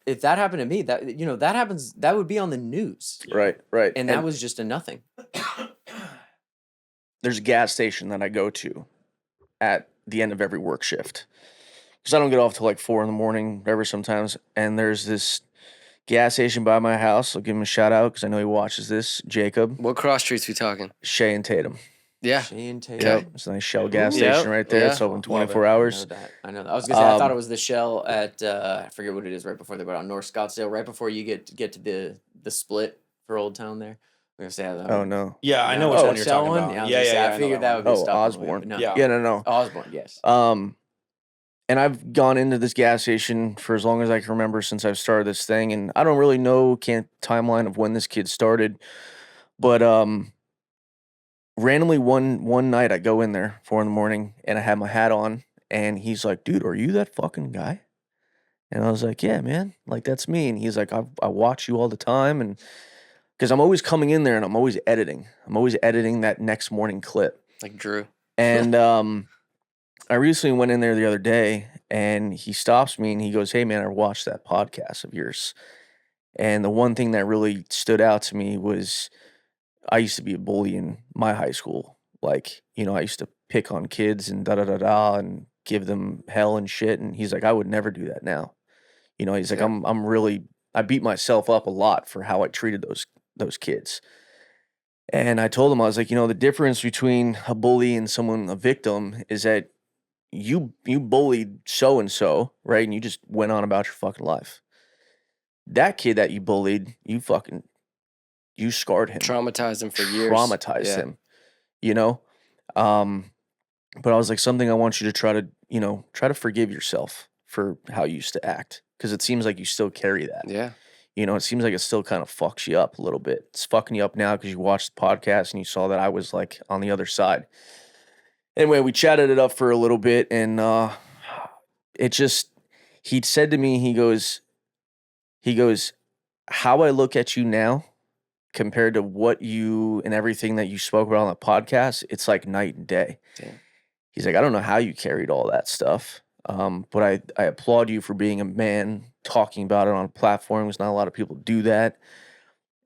[SPEAKER 2] if that happened to me, that happens, that would be on the news,
[SPEAKER 3] Right.
[SPEAKER 2] and that was just a nothing.
[SPEAKER 3] There's a gas station that I go to at the end of every work shift because I don't get off till like 4 a.m, whatever sometimes. And there's this gas station by my house. I'll give him a shout out because I know he watches this. Jacob.
[SPEAKER 1] What cross streets we talking?
[SPEAKER 3] Shea and Tatum.
[SPEAKER 1] Yeah.
[SPEAKER 2] Shea and Tatum.
[SPEAKER 3] Yep. It's a nice Shell gas
[SPEAKER 1] Ooh.
[SPEAKER 3] station
[SPEAKER 1] Yep.
[SPEAKER 3] right there.
[SPEAKER 1] Yeah.
[SPEAKER 3] It's open
[SPEAKER 4] Love
[SPEAKER 3] 24
[SPEAKER 4] it.
[SPEAKER 3] hours.
[SPEAKER 2] I know that. I was gonna say I thought it was the Shell at I forget what it is right before they go down North Scottsdale, right before you get to the split for Old Town there. I'm gonna say
[SPEAKER 3] Oh no.
[SPEAKER 4] Yeah, I know which one you're
[SPEAKER 2] Shell
[SPEAKER 4] talking
[SPEAKER 2] one?
[SPEAKER 4] about.
[SPEAKER 2] Yeah, I was
[SPEAKER 4] Yeah,
[SPEAKER 2] gonna
[SPEAKER 4] yeah,
[SPEAKER 2] say,
[SPEAKER 4] yeah.
[SPEAKER 2] I figured that would be
[SPEAKER 3] Oh,
[SPEAKER 2] stuff on the way,
[SPEAKER 3] Osborne.
[SPEAKER 2] but no.
[SPEAKER 4] Yeah.
[SPEAKER 3] Yeah, no.
[SPEAKER 2] Osborne, yes.
[SPEAKER 3] And I've gone into this gas station for as long as I can remember since I've started this thing, and I don't really know timeline of when this kid started, but randomly one night I go in there 4 a.m. and I have my hat on, and he's like, "Dude, are you that fucking guy?" And I was like, "Yeah, man, like that's me." And he's like, "I watch you all the time," and because I'm always coming in there and I'm always editing that next morning clip,
[SPEAKER 1] Like Drew.
[SPEAKER 3] and I recently went in there the other day and he stops me and he goes, "Hey man, I watched that podcast of yours." And the one thing that really stood out to me was I used to be a bully in my high school. Like, I used to pick on kids and da da da da and give them hell and shit. And he's like, "I would never do that now." He's like,
[SPEAKER 1] Yeah.
[SPEAKER 3] I beat myself up a lot for how I treated those kids. And I told him, I was like, the difference between a bully and a victim is that you bullied so and so, right? And you just went on about your fucking life. That kid that you bullied, you scarred him,
[SPEAKER 1] Traumatized him for years.
[SPEAKER 3] traumatized
[SPEAKER 1] Yeah.
[SPEAKER 3] him, you know? But I was like, something I want you to try to forgive yourself for how you used to act. Cause it seems like you still carry that.
[SPEAKER 1] Yeah.
[SPEAKER 3] It seems like it still kind of fucks you up a little bit. It's fucking you up now because you watched the podcast and you saw that I was like on the other side. Anyway, we chatted it up for a little bit, and he said to me, he goes, "How I look at you now compared to what you and everything that you spoke about on the podcast, it's like night and day."
[SPEAKER 1] Damn.
[SPEAKER 3] He's like, "I don't know how you carried all that stuff, but I applaud you for being a man, talking about it on a platform. There's not a lot of people do that."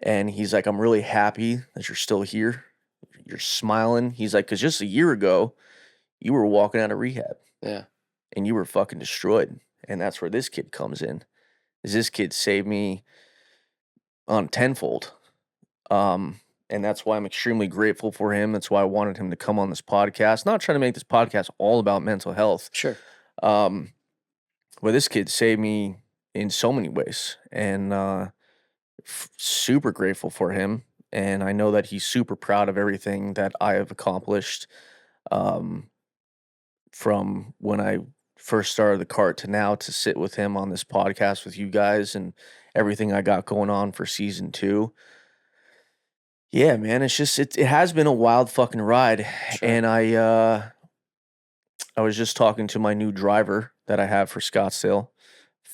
[SPEAKER 3] And he's like, "I'm really happy that you're still here. You're smiling." He's like, "'Cause just a year ago, you were walking out of rehab.
[SPEAKER 1] Yeah.
[SPEAKER 3] And you were fucking destroyed." And that's where this kid comes in. This kid saved me on tenfold. And that's why I'm extremely grateful for him. That's why I wanted him to come on this podcast. Not trying to make this podcast all about mental health.
[SPEAKER 1] Sure.
[SPEAKER 3] But this kid saved me in so many ways. And super grateful for him. And I know that he's super proud of everything that I have accomplished. From when I first started the cart to now, to sit with him on this podcast with you guys and everything I got going on for season 2. Yeah, man, it's just, it has been a wild fucking ride.
[SPEAKER 1] Sure.
[SPEAKER 3] And I was just talking to my new driver that I have for Scottsdale.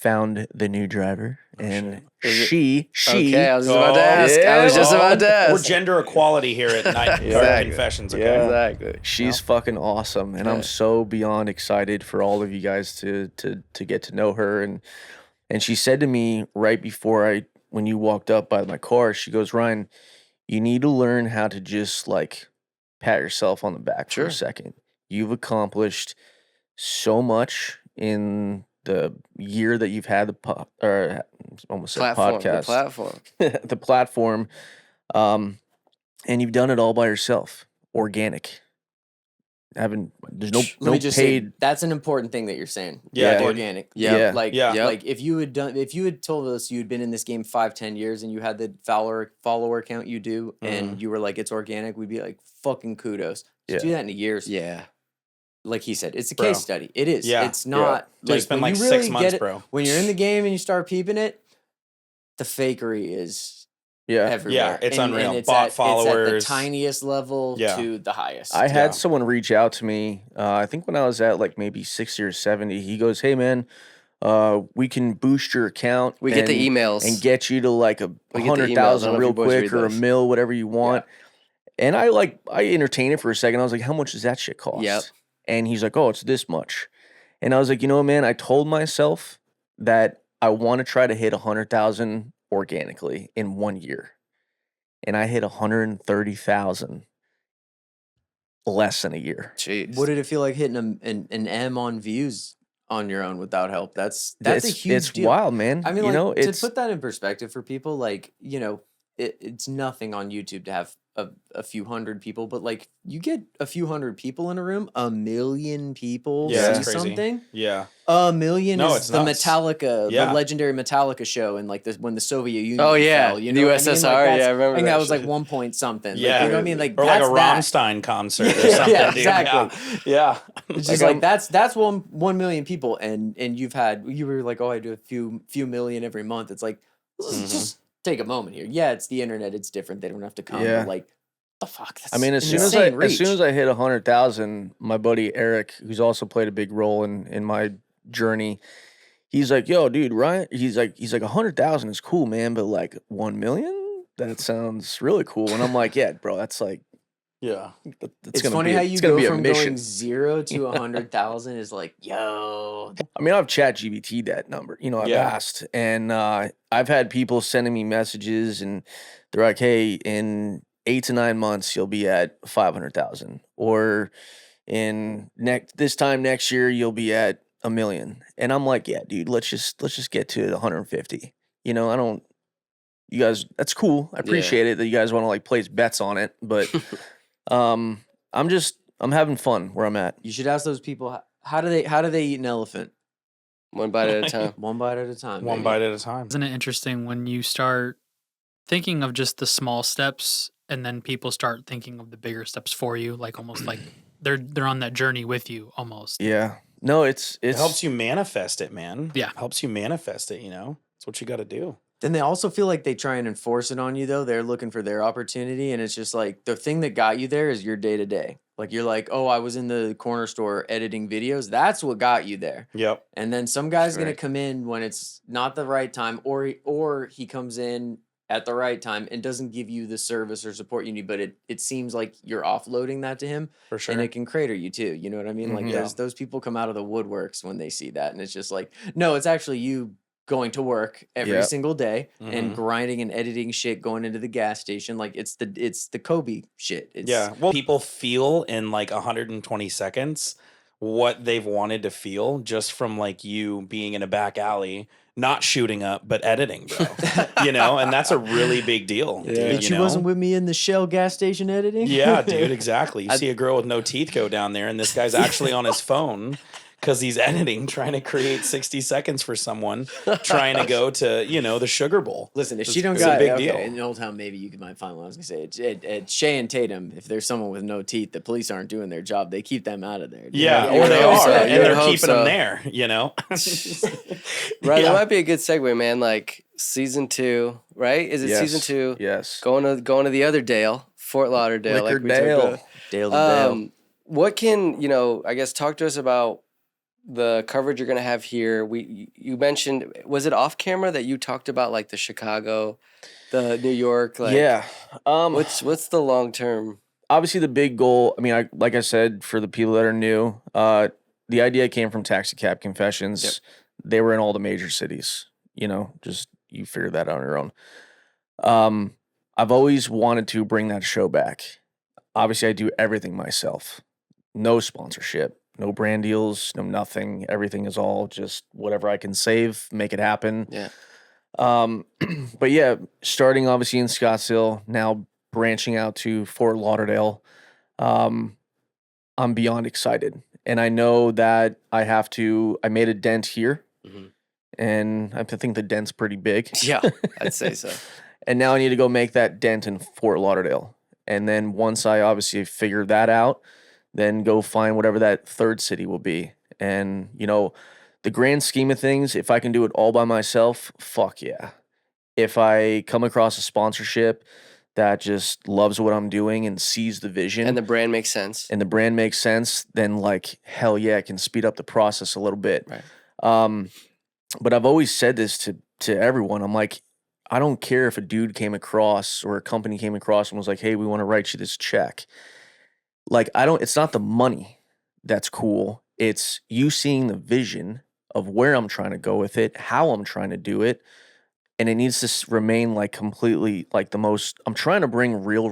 [SPEAKER 3] Found the new driver, and she.
[SPEAKER 1] Okay, I was just about to ask. I was just about to ask.
[SPEAKER 4] We're gender equality here at Night
[SPEAKER 1] Exactly.
[SPEAKER 4] Confessions. Okay?
[SPEAKER 3] Yeah.
[SPEAKER 1] Exactly.
[SPEAKER 3] She's fucking awesome, and
[SPEAKER 1] Yeah.
[SPEAKER 3] I'm so beyond excited for all of you guys to get to know her. And she said to me right before when you walked up by my car, she goes, "Ryan, you need to learn how to just like pat yourself on the back for
[SPEAKER 1] Sure.
[SPEAKER 3] a second. You've accomplished so much in the year that you've had almost said
[SPEAKER 1] Platform.
[SPEAKER 3] podcast,
[SPEAKER 1] The platform.
[SPEAKER 3] the platform, and you've done it all by yourself, organic. There's no
[SPEAKER 2] Let me just say,
[SPEAKER 3] paid.
[SPEAKER 2] that's an important thing that you're saying.
[SPEAKER 4] Yeah,
[SPEAKER 2] Like,
[SPEAKER 4] dude.
[SPEAKER 2] organic.
[SPEAKER 3] Yeah.
[SPEAKER 2] Like,
[SPEAKER 4] Yeah.
[SPEAKER 2] like if you had told us you'd been in this game 5-10 years and you had the follower count you do, and you were like, it's organic, we'd be like, fucking kudos. Just do that in a year.
[SPEAKER 1] Yeah.
[SPEAKER 2] Like he said, it's a
[SPEAKER 4] Bro.
[SPEAKER 2] case study. It is.
[SPEAKER 4] Yeah.
[SPEAKER 2] It's not.
[SPEAKER 4] Dude, it's been
[SPEAKER 2] when
[SPEAKER 4] like
[SPEAKER 2] you
[SPEAKER 4] 6
[SPEAKER 2] really
[SPEAKER 4] months,
[SPEAKER 2] get it,
[SPEAKER 4] bro.
[SPEAKER 2] when you're in the game and you start peeping it, the fakery is
[SPEAKER 3] Yeah.
[SPEAKER 2] everywhere.
[SPEAKER 4] it's
[SPEAKER 2] And
[SPEAKER 4] unreal.
[SPEAKER 2] it's
[SPEAKER 4] Bot
[SPEAKER 2] It's at
[SPEAKER 4] followers.
[SPEAKER 2] the tiniest level
[SPEAKER 4] Yeah.
[SPEAKER 2] to the highest.
[SPEAKER 3] I had
[SPEAKER 4] Yeah.
[SPEAKER 3] someone reach out to me. I think when I was at like maybe 60 or 70, he goes, "Hey man, we can boost your account.
[SPEAKER 1] We get the emails.
[SPEAKER 3] and get you to like a
[SPEAKER 1] We get the emails. I
[SPEAKER 3] 100,000
[SPEAKER 1] don't know if
[SPEAKER 3] real
[SPEAKER 1] you boys
[SPEAKER 3] quick
[SPEAKER 1] read
[SPEAKER 3] or a
[SPEAKER 1] those.
[SPEAKER 3] mil, whatever you want." And I entertained it for a second. I was like, "How much does that shit cost?"
[SPEAKER 1] Yep.
[SPEAKER 3] And he's like, "Oh, it's this much." And I was like, man, I told myself that I want to try to hit 100,000 organically in 1 year. And I hit 130,000 less than a year.
[SPEAKER 1] Jeez.
[SPEAKER 2] What did it feel like hitting an M on views on your own without help. That's a huge deal.
[SPEAKER 3] It's wild, man.
[SPEAKER 2] I mean,
[SPEAKER 3] you
[SPEAKER 2] like,
[SPEAKER 3] know,
[SPEAKER 2] to put that in perspective for people, like, you know, it's nothing on YouTube to have a few hundred people, but like you get a few hundred people in a room, 1 million people
[SPEAKER 4] Yeah,
[SPEAKER 2] see
[SPEAKER 4] that's crazy.
[SPEAKER 2] something.
[SPEAKER 4] Yeah.
[SPEAKER 2] 1 million
[SPEAKER 4] No,
[SPEAKER 2] is
[SPEAKER 4] it's
[SPEAKER 2] the
[SPEAKER 4] nuts.
[SPEAKER 2] Metallica,
[SPEAKER 4] Yeah.
[SPEAKER 2] the legendary Metallica show, and like when the Soviet Union
[SPEAKER 1] Oh, yeah.
[SPEAKER 2] fell, you
[SPEAKER 1] The
[SPEAKER 2] know what I mean?
[SPEAKER 1] USSR,
[SPEAKER 2] Like,
[SPEAKER 1] yeah, I remember
[SPEAKER 2] I think
[SPEAKER 1] that
[SPEAKER 2] that was
[SPEAKER 1] shit.
[SPEAKER 2] like 1 point something.
[SPEAKER 4] Yeah.
[SPEAKER 2] Like, you know what I mean? Like,
[SPEAKER 4] Or like a
[SPEAKER 2] that's that.
[SPEAKER 4] Rammstein concert or something.
[SPEAKER 2] Yeah,
[SPEAKER 4] dude.
[SPEAKER 2] exactly.
[SPEAKER 4] Yeah.
[SPEAKER 2] It's just like that's 1 million people, and you were like, oh, I do a few million every month. It's like, let's just take a moment here. Yeah, it's the internet. It's different. They don't have to come.
[SPEAKER 3] Yeah.
[SPEAKER 2] But like, the fuck. That's
[SPEAKER 3] I mean, as soon as I hit 100,000, my buddy Eric, who's also played a big role in my journey, he's like, "Yo, dude, right?" He's like 100,000 is cool, man, but like 1 million, that sounds really cool. And I'm like, "Yeah, bro, that's like,
[SPEAKER 4] Yeah.
[SPEAKER 2] It's funny how you go from going 0 to 100,000 is like, yo.
[SPEAKER 3] I mean, I've chat GBT that number. You know, I've asked, and I've had people sending me messages, and they're like, "Hey, in 8 to 9 months, you'll be at 500,000, or in this time next year, you'll be at 1 million." And I'm like, "Yeah, dude, let's just get to 150." You know, you guys, that's cool. I appreciate it that you guys want to like place bets on it, but I'm having fun where I'm at.
[SPEAKER 2] You should ask those people, how do they eat an elephant?
[SPEAKER 1] One bite at a time.
[SPEAKER 2] One bite at a time.
[SPEAKER 4] One bite at a time.
[SPEAKER 5] Isn't it interesting when you start thinking of just the small steps and then people start thinking of the bigger steps for you, like almost like they're on that journey with you almost.
[SPEAKER 3] Yeah. No, it
[SPEAKER 4] helps you manifest it, man.
[SPEAKER 5] Yeah.
[SPEAKER 4] Helps you manifest it, you know? That's what you got to do.
[SPEAKER 2] Then they also feel like they try and enforce it on you, though. They're looking for their opportunity. And it's just like the thing that got you there is your day to day. Like you're like, oh, I was in the corner store editing videos. That's what got you there.
[SPEAKER 4] Yep.
[SPEAKER 2] And then some guy's going to come in when it's not the right time, or he comes in at the right time and doesn't give you the service or support you need. But it seems like you're offloading that to him.
[SPEAKER 4] For sure.
[SPEAKER 2] And it can crater you too. You know what I mean? Like those people come out of the woodworks when they see that. And it's just like, no, it's actually you going to work every single day and grinding and editing shit, going into the gas station. Like it's the Kobe shit.
[SPEAKER 4] Well, people feel in like 120 seconds what they've wanted to feel just from like you being in a back alley, not shooting up, but editing, bro. You know, and that's a really big deal.
[SPEAKER 2] Yeah.
[SPEAKER 4] Dude,
[SPEAKER 2] She wasn't with me in the Shell gas station editing.
[SPEAKER 4] Yeah, dude, exactly. You see a girl with no teeth go down there, and this guy's actually on his phone because he's editing, trying to create 60 seconds for someone, trying to go to, you know, the Sugar Bowl.
[SPEAKER 2] Listen, if she don't got a big deal in Old Town, maybe you might find what I was gonna say. At Shay and Tatum, if there's someone with no teeth, the police aren't doing their job. They keep them out of there.
[SPEAKER 4] Yeah, or they are, and they're keeping them there. You know,
[SPEAKER 1] Right? That might be a good segue, man. Like season 2, right? Is it season 2?
[SPEAKER 3] Yes.
[SPEAKER 1] Going to the other Dale, Fort Lauderdale,
[SPEAKER 3] Liquor
[SPEAKER 1] like we
[SPEAKER 3] Dale.
[SPEAKER 1] talked about.
[SPEAKER 2] Dale2Dale.
[SPEAKER 1] What can I guess talk to us about the coverage you're gonna have here? You mentioned, was it off camera that you talked about like the Chicago, the New York? Like,
[SPEAKER 3] yeah.
[SPEAKER 1] What's the long term?
[SPEAKER 3] Obviously, the big goal. I mean, like I said, for the people that are new, the idea came from Taxi Cab Confessions.
[SPEAKER 1] Yep.
[SPEAKER 3] They were in all the major cities. You know, just you figure that out on your own. I've always wanted to bring that show back. Obviously, I do everything myself. No sponsorship. No brand deals, no nothing. Everything is all just whatever I can save, make it happen.
[SPEAKER 1] Yeah.
[SPEAKER 3] But yeah, starting obviously in Scottsdale, now branching out to Fort Lauderdale, I'm beyond excited. And I know that I made a dent here, and I think the dent's pretty big.
[SPEAKER 1] Yeah, I'd say so.
[SPEAKER 3] And now I need to go make that dent in Fort Lauderdale. And then once I obviously figure that out, then go find whatever that third city will be. And, you know, the grand scheme of things, if I can do it all by myself, fuck yeah. If I come across a sponsorship that just loves what I'm doing and sees the vision.
[SPEAKER 1] And the brand makes sense.
[SPEAKER 3] Then like, hell yeah, it can speed up the process a little bit.
[SPEAKER 1] Right.
[SPEAKER 3] But I've always said this to everyone. I'm like, I don't care if a dude came across or a company came across and was like, hey, we want to write you this check. Like, it's not the money that's cool. It's you seeing the vision of where I'm trying to go with it, how I'm trying to do it. And it needs to remain like completely like I'm trying to bring real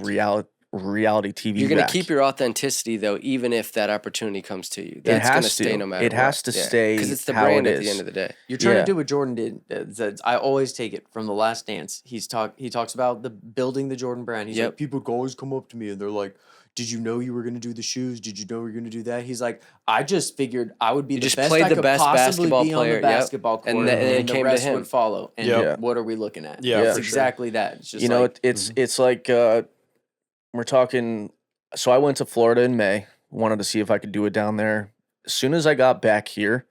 [SPEAKER 3] reality TV.
[SPEAKER 1] You're going to
[SPEAKER 3] back.
[SPEAKER 1] keep your authenticity though, even if that opportunity comes to you. That's going to stay no matter
[SPEAKER 3] It has to stay
[SPEAKER 1] because it's the
[SPEAKER 3] how
[SPEAKER 1] brand
[SPEAKER 3] it
[SPEAKER 1] at the
[SPEAKER 3] is.
[SPEAKER 1] end of the day.
[SPEAKER 2] You're trying to do what Jordan did. I always take it from The Last Dance. He talks about building the Jordan brand. He's like, people always come up to me and they're like, "Did you know you were going to do the shoes? Did you know you were going to do that?" He's like, "I just figured I would be the best I could possibly be on the basketball court, and the rest would follow." And what are we looking at?
[SPEAKER 4] Yeah,
[SPEAKER 2] it's exactly that. It's just
[SPEAKER 3] it's like we're talking. So I went to Florida in May. Wanted to see if I could do it down there. As soon as I got back here,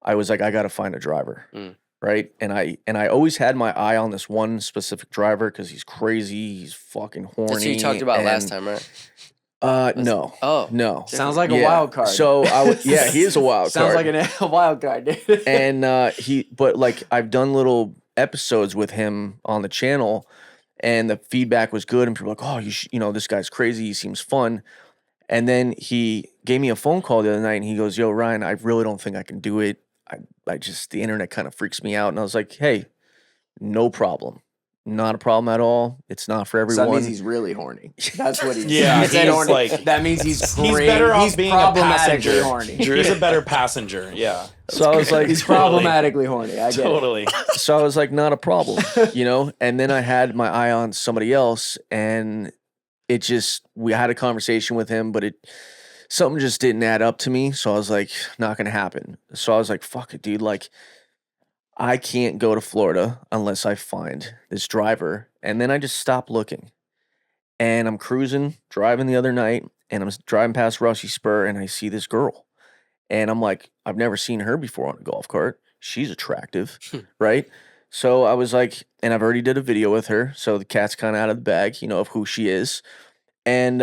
[SPEAKER 3] I was like, I got to find a driver, right? And I always had my eye on this one specific driver because he's crazy. He's fucking horny.
[SPEAKER 1] That's what you talked about last time, right?
[SPEAKER 3] No.
[SPEAKER 1] Oh,
[SPEAKER 3] no.
[SPEAKER 2] Sounds like a wild card.
[SPEAKER 3] So he is a wild card.
[SPEAKER 2] Sounds like a wild card, dude.
[SPEAKER 3] And but like I've done little episodes with him on the channel, and the feedback was good, and people were like, oh, this guy's crazy. He seems fun. And then he gave me a phone call the other night, and he goes, "Yo, Ryan, I really don't think I can do it. I just the internet kind of freaks me out." And I was like, "Hey, no problem." Not a problem at all. It's not for everyone.
[SPEAKER 2] So that means he's really horny. That's what he's.
[SPEAKER 4] Yeah, he's
[SPEAKER 2] horny.
[SPEAKER 4] like
[SPEAKER 2] that means he's
[SPEAKER 4] he's better off being a passenger.
[SPEAKER 2] Horny.
[SPEAKER 4] He's a better passenger. Yeah.
[SPEAKER 3] So I was like,
[SPEAKER 2] he's problematically horny. I get
[SPEAKER 4] totally.
[SPEAKER 2] it.
[SPEAKER 3] So I was like, not a problem, And then I had my eye on somebody else, and we had a conversation with him, but something just didn't add up to me. So I was like, not gonna happen. So I was like, fuck it, dude. Like, I can't go to Florida unless I find this driver. And then I just stopped looking. And I'm driving the other night, and I'm driving past Rusty Spur, and I see this girl. And I'm like, I've never seen her before on a golf cart. She's attractive, right? So I was like, and I've already did a video with her, so the cat's kind of out of the bag, of who she is. And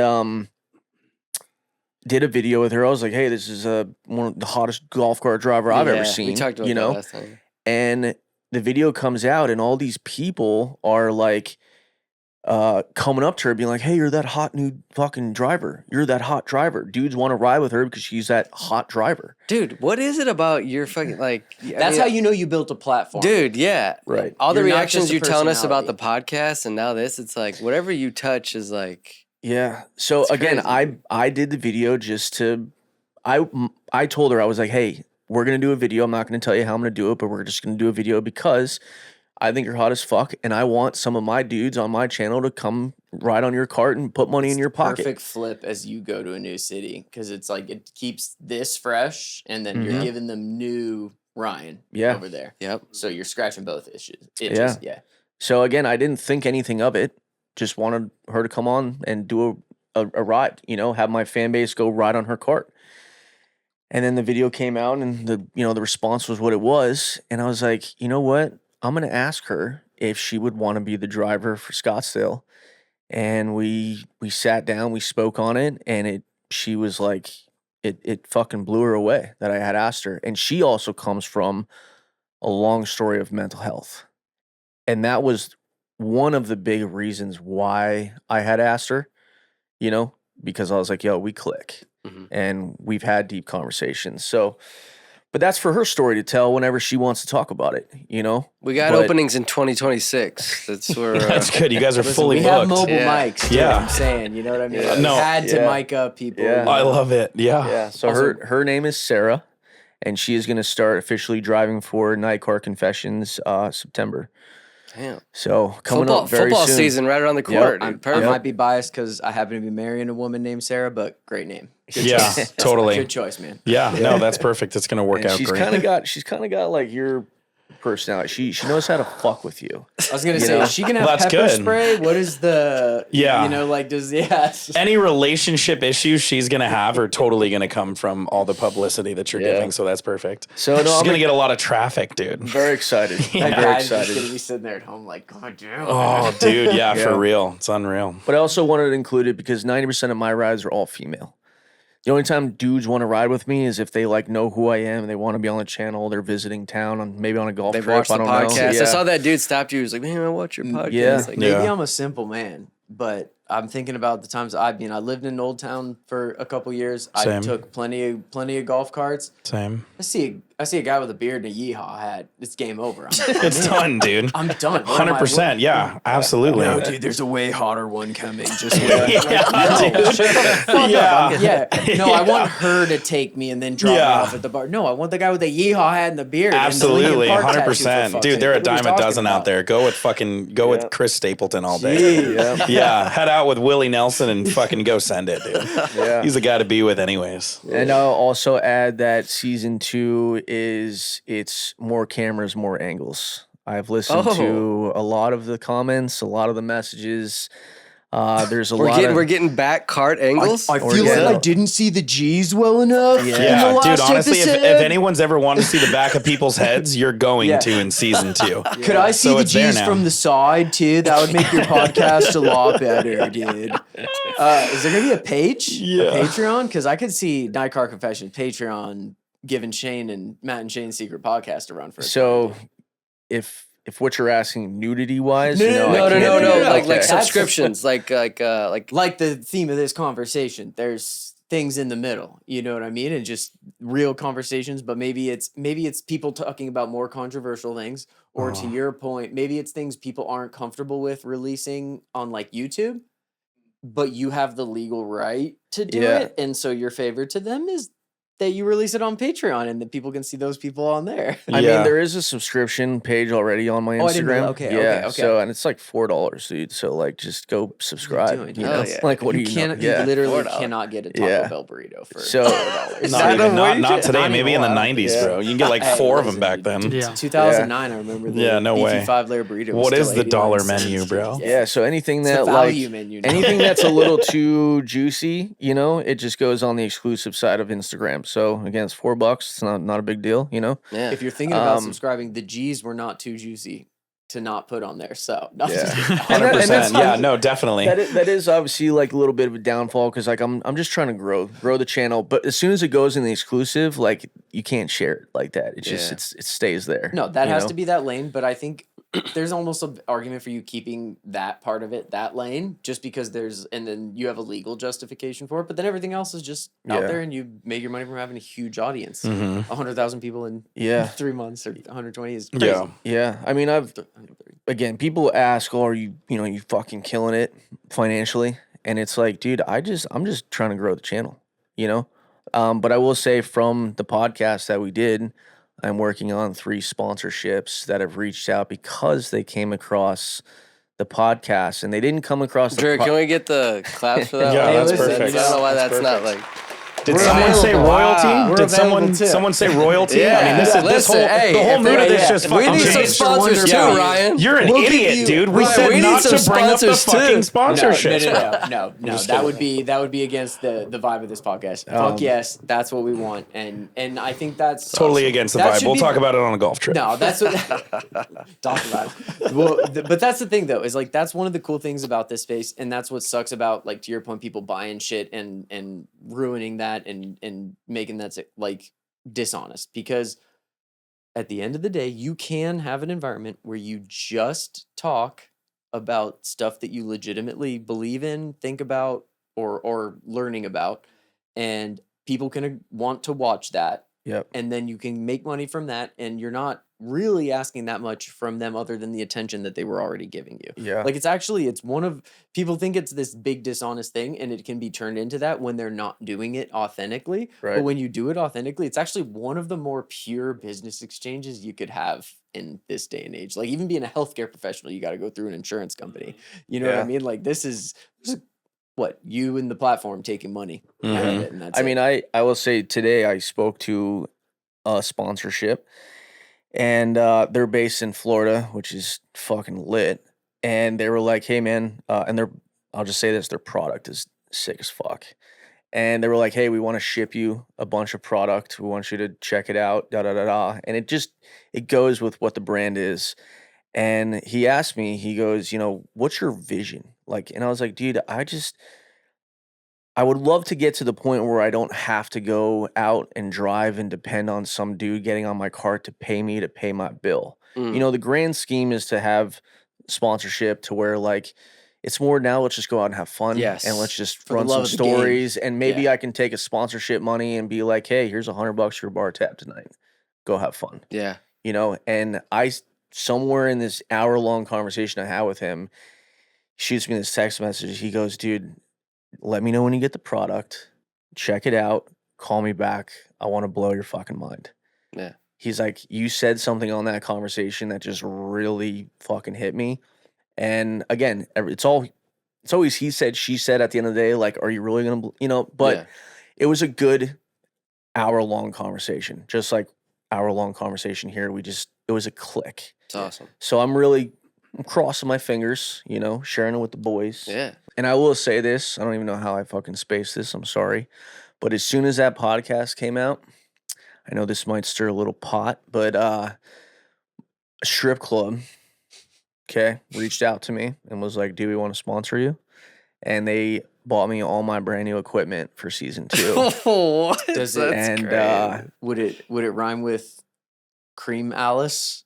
[SPEAKER 3] did a video with her. I was like, hey, this is one of the hottest golf cart driver I've ever seen.
[SPEAKER 1] We talked about that last time.
[SPEAKER 3] And the video comes out, and all these people are like coming up to her being like, hey, you're that hot new fucking driver. You're that hot driver. Dudes want to ride with her because she's that hot driver.
[SPEAKER 1] Dude, what is it about your fucking
[SPEAKER 2] That's how you know you built a platform.
[SPEAKER 1] Dude, yeah.
[SPEAKER 3] Right.
[SPEAKER 1] All the reactions you're telling us about the podcast and now this, it's like whatever you touch is like.
[SPEAKER 3] Yeah. So again,
[SPEAKER 1] crazy.
[SPEAKER 3] I did the video just to I told her, I was like, hey, we're going to do a video. I'm not going to tell you how I'm going to do it, but we're just going to do a video because I think you're hot as fuck, and I want some of my dudes on my channel to come ride on your cart and put money in your pocket.
[SPEAKER 2] Perfect flip as you go to a new city because it's like it keeps this fresh, and then you're giving them new Ryan over there.
[SPEAKER 1] Yep.
[SPEAKER 2] So you're scratching both itches. Yeah.
[SPEAKER 3] So again, I didn't think anything of it. Just wanted her to come on and do a ride, have my fan base go ride on her cart. And then the video came out, and the response was what it was. And I was like, you know what? I'm going to ask her if she would want to be the driver for Scottsdale. And we sat down, we spoke on it, and she was like, it fucking blew her away that I had asked her. And she also comes from a long story of mental health. And that was one of the big reasons why I had asked her, because I was like, yo, we click. And we've had deep conversations. So, but that's for her story to tell whenever she wants to talk about it,
[SPEAKER 1] We got openings in 2026. That's where
[SPEAKER 4] that's good. You guys are fully
[SPEAKER 2] we
[SPEAKER 4] booked.
[SPEAKER 2] have mobile mics.
[SPEAKER 4] Yeah.
[SPEAKER 2] I'm saying, you know what I mean?
[SPEAKER 1] Yeah.
[SPEAKER 2] We had to mic up people.
[SPEAKER 3] Yeah.
[SPEAKER 4] I love it. Yeah.
[SPEAKER 3] Yeah. So
[SPEAKER 2] Also-
[SPEAKER 3] her name is Sarah, and she is going to start officially driving for Nightcart Confessions September.
[SPEAKER 1] Damn.
[SPEAKER 3] So coming up very
[SPEAKER 1] football
[SPEAKER 3] soon.
[SPEAKER 1] season right around the corner.
[SPEAKER 2] I
[SPEAKER 1] Perfect.
[SPEAKER 2] might be biased because I happen to be marrying a woman named Sarah, but great name. Good
[SPEAKER 4] Yeah,
[SPEAKER 2] choice.
[SPEAKER 4] totally.
[SPEAKER 2] Good choice, man.
[SPEAKER 4] Yeah. No, that's perfect. It's going to work
[SPEAKER 3] And
[SPEAKER 4] out
[SPEAKER 3] she's
[SPEAKER 4] great.
[SPEAKER 3] kind of got like your personality. She knows how to fuck with you.
[SPEAKER 2] I was gonna say, is she gonna have
[SPEAKER 4] That's
[SPEAKER 2] pepper
[SPEAKER 4] good.
[SPEAKER 2] spray? What is the
[SPEAKER 4] Yeah. Any relationship issues she's going to have are totally going to come from all the publicity that you're giving. So that's perfect.
[SPEAKER 3] So
[SPEAKER 4] She's
[SPEAKER 3] I'm
[SPEAKER 4] going to get a lot of traffic, dude.
[SPEAKER 3] very excited.
[SPEAKER 2] that
[SPEAKER 3] I'm very
[SPEAKER 2] guy's just
[SPEAKER 3] excited.
[SPEAKER 2] gonna be sitting there at home like, God damn.
[SPEAKER 4] Oh, dude. Yeah,
[SPEAKER 3] Yeah.
[SPEAKER 4] for real. It's unreal.
[SPEAKER 3] But I also wanted to include it because 90% of my rides are all female. The only time dudes want to ride with me is if they know who I am and they want to be on the channel. They're visiting town maybe on a golf
[SPEAKER 1] They've
[SPEAKER 3] trip.
[SPEAKER 1] watched the
[SPEAKER 3] I don't
[SPEAKER 1] podcast.
[SPEAKER 3] know.
[SPEAKER 1] I saw that dude stopped you. He was like, man, I watch your podcast.
[SPEAKER 3] Yeah.
[SPEAKER 1] Like,
[SPEAKER 2] Maybe
[SPEAKER 3] Yeah.
[SPEAKER 2] I'm a simple man, but I'm thinking about the times I lived in Old Town for a couple years.
[SPEAKER 4] Same.
[SPEAKER 2] I took plenty of golf carts.
[SPEAKER 4] Same.
[SPEAKER 2] I see a guy with a beard and a yeehaw hat. It's game over.
[SPEAKER 4] It's done, dude.
[SPEAKER 2] I'm done.
[SPEAKER 4] 100%. Yeah, absolutely.
[SPEAKER 2] No, dude, there's a way hotter one coming. Just
[SPEAKER 4] Yeah.
[SPEAKER 2] No, I want her to take me and then drop me off at the bar. No, I want the guy with the yeehaw hat and the beard.
[SPEAKER 4] Absolutely,
[SPEAKER 2] and the Linkin Park
[SPEAKER 4] 100%. Dude, they're a dime a dozen out there. Go with Chris Stapleton all day. Yeah, head out with Willie Nelson and fucking go send it, dude.
[SPEAKER 3] Yeah.
[SPEAKER 4] He's the guy to be with anyways.
[SPEAKER 3] And I'll also add that season 2 it's more cameras, more angles. I've listened to a lot of the comments, a lot of the messages. There's
[SPEAKER 1] we're getting back cart angles.
[SPEAKER 2] I feel like I didn't see the G's well enough.
[SPEAKER 4] Yeah, dude. Honestly, if anyone's ever wanted to see the back of people's heads, you're going to in season 2.
[SPEAKER 2] Could I see the G's from the side too? That would make your podcast a lot better, dude. Is there gonna be a page? A Patreon? Because I could see Nightcart Confession Patreon giving Shane and Matt and Shane's secret podcast a run for it.
[SPEAKER 3] So if what you're asking nudity wise,
[SPEAKER 1] no, like
[SPEAKER 3] Okay.
[SPEAKER 1] subscriptions, like
[SPEAKER 2] the theme of this conversation, there's things in the middle, you know what I mean, and just real conversations. But maybe it's people talking about more controversial things, or to your point, maybe it's things people aren't comfortable with releasing on like YouTube, but you have the legal right to do it, and so your favor to them is that you release it on Patreon and that people can see those people on there.
[SPEAKER 3] I mean, there is a subscription page already on my Instagram.
[SPEAKER 2] I didn't know. Okay.
[SPEAKER 3] So, and it's like $4, dude. So, like, just go subscribe. You know? Like, what do you know?
[SPEAKER 2] You literally cannot get a Taco Bell burrito for $4.
[SPEAKER 4] Not today. Maybe in the 90s, bro. You can get like 4 of them back then.
[SPEAKER 2] Yeah. 2009, I remember the beefy 5-layer burrito.
[SPEAKER 4] What is the dollar menu, bro?
[SPEAKER 3] Yeah, so anything that anything that's a little too juicy, you know, it just goes on the exclusive side of Instagram. So again, it's $4. It's not a big deal, you know.
[SPEAKER 2] Yeah. If you're thinking about subscribing, the G's were not too juicy to not put on there. So
[SPEAKER 4] 100%. Yeah, no, definitely.
[SPEAKER 3] That is obviously like a little bit of a downfall because like I'm just trying to grow the channel. But as soon as it goes in the exclusive, like you can't share it like that. It just it stays there.
[SPEAKER 2] No, that has to be that lane. But I think there's almost an argument for you keeping that part of it, that lane, just because and then you have a legal justification for it. But then everything else is just out there, and you make your money from having a huge audience. 100,000 people in 3 months or 120 is crazy.
[SPEAKER 3] Yeah. I mean, again, people ask, "Oh, are you fucking killing it financially?" And it's like, dude, I'm just trying to grow the channel, you know. But I will say from the podcast that we did, I'm working on 3 sponsorships that have reached out because they came across the podcast and they didn't come across
[SPEAKER 1] Drew, can we get the claps for that?
[SPEAKER 4] Yeah, that's perfect.
[SPEAKER 1] I don't know why that's not like.
[SPEAKER 4] Did someone say royalty? Did someone say royalty?
[SPEAKER 1] Yeah.
[SPEAKER 4] I mean, the whole mood of this just fucking
[SPEAKER 1] We need some
[SPEAKER 4] changed.
[SPEAKER 1] sponsors too, Ryan.
[SPEAKER 4] You're an idiot, dude. We said not to bring up the fucking sponsorship.
[SPEAKER 2] No. That would be against the vibe of this podcast. Fuck yes, that's what we want, and I think that's
[SPEAKER 4] totally against the vibe. We'll talk about it on a golf trip.
[SPEAKER 2] No, that's what talk about it. Well, but that's the thing though, is like that's one of the cool things about this space, and that's what sucks about, like, to your point, people buying shit and ruining that and making that like dishonest, because at the end of the day, you can have an environment where you just talk about stuff that you legitimately believe in, think about, or learning about, and people can want to watch that.
[SPEAKER 3] Yep.
[SPEAKER 2] And then you can make money from that, and you're not really asking that much from them other than the attention that they were already giving you.
[SPEAKER 3] Yeah.
[SPEAKER 2] Like, it's one of, people think it's this big dishonest thing, and it can be turned into that when they're not doing it authentically.
[SPEAKER 3] Right.
[SPEAKER 2] But when you do it authentically, it's actually one of the more pure business exchanges you could have in this day and age. Like, even being a healthcare professional, you got to go through an insurance company. You know what I mean? Like, this is what you and the platform taking money out of it, and that's
[SPEAKER 3] I will say today I spoke to a sponsorship, and they're based in Florida, which is fucking lit. And they were like, "Hey, man," I'll just say this: their product is sick as fuck. And they were like, "Hey, we want to ship you a bunch of product. We want you to check it out." And it goes with what the brand is. And he asked me, he goes, "What's your vision?" Like, and I was like, "Dude, I would love to get to the point where I don't have to go out and drive and depend on some dude getting on my cart to pay my bill." The grand scheme is to have sponsorship to where, like, It's more now, let's just go out and have fun.
[SPEAKER 1] Yes.
[SPEAKER 3] And let's just
[SPEAKER 2] For the
[SPEAKER 3] run
[SPEAKER 2] love
[SPEAKER 3] some
[SPEAKER 2] of the game.
[SPEAKER 3] stories. And maybe
[SPEAKER 2] Yeah.
[SPEAKER 3] I can take a sponsorship money and be like, hey, here's $100 for your bar tab tonight. Go have fun.
[SPEAKER 1] Yeah.
[SPEAKER 3] You know, and somewhere in this hour-long conversation I had with him, shoots me this text message. He goes, dude, let me know when you get the product. Check it out. Call me back. I want to blow your fucking mind.
[SPEAKER 1] Yeah.
[SPEAKER 3] He's like, you said something on that conversation that just really fucking hit me. And again, it's always he said, she said at the end of the day, like, are you really going to, you know, but it was a good hour-long conversation, just like hour-long conversation here. It was a click.
[SPEAKER 1] It's awesome.
[SPEAKER 3] So I'm crossing my fingers, you know, sharing it with the boys.
[SPEAKER 1] Yeah.
[SPEAKER 3] And I will say this, I don't even know how I fucking spaced this, I'm sorry. But as soon as that podcast came out, I know this might stir a little pot, but a strip club, reached out to me and was like, do we want to sponsor you? And they bought me all my brand new equipment for season 2.
[SPEAKER 1] What?
[SPEAKER 2] Does it?
[SPEAKER 1] That's
[SPEAKER 3] And
[SPEAKER 1] great.
[SPEAKER 2] Would it rhyme with Cream Alice?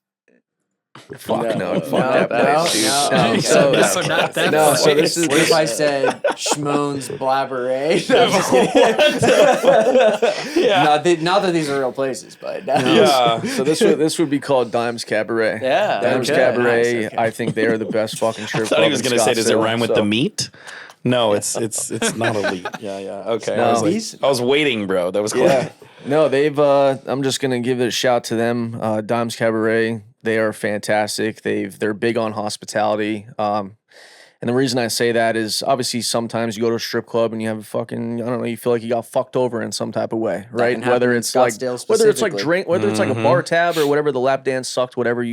[SPEAKER 3] fuck no, fuck
[SPEAKER 2] No,
[SPEAKER 3] that place, dude.
[SPEAKER 2] no,
[SPEAKER 3] No,
[SPEAKER 2] okay.
[SPEAKER 3] so-
[SPEAKER 5] No, not that
[SPEAKER 3] no,
[SPEAKER 5] place.
[SPEAKER 3] so this is
[SPEAKER 2] What if I said Schmone's Blabberay? Not that these are real places, but
[SPEAKER 4] Yeah.
[SPEAKER 3] So this would be called Dimes Cabaret.
[SPEAKER 1] Yeah.
[SPEAKER 3] Dimes
[SPEAKER 2] Okay.
[SPEAKER 3] Cabaret.
[SPEAKER 2] Nice, okay.
[SPEAKER 3] I think they are the best fucking strip
[SPEAKER 4] I thought
[SPEAKER 3] club
[SPEAKER 4] he was
[SPEAKER 3] in
[SPEAKER 4] going to say, does it
[SPEAKER 3] Scottsdale,
[SPEAKER 4] rhyme with
[SPEAKER 3] so-
[SPEAKER 4] the meat? No, it's not elite. Yeah. Okay.
[SPEAKER 3] No.
[SPEAKER 4] I was waiting, bro. That was cool.
[SPEAKER 3] Yeah. No, they've I'm just gonna give it a shout to them. Dimes Cabaret, they are fantastic. They're big on hospitality. And the reason I say that is obviously sometimes you go to a strip club and you have a fucking, I don't know, you feel like you got fucked over in some type of way, right?
[SPEAKER 2] can happen
[SPEAKER 3] Whether
[SPEAKER 2] in
[SPEAKER 3] it's like
[SPEAKER 2] Scottsdale
[SPEAKER 3] whether it's like
[SPEAKER 2] specifically.
[SPEAKER 3] whether it's like a bar tab or whatever, the lap dance sucked, whatever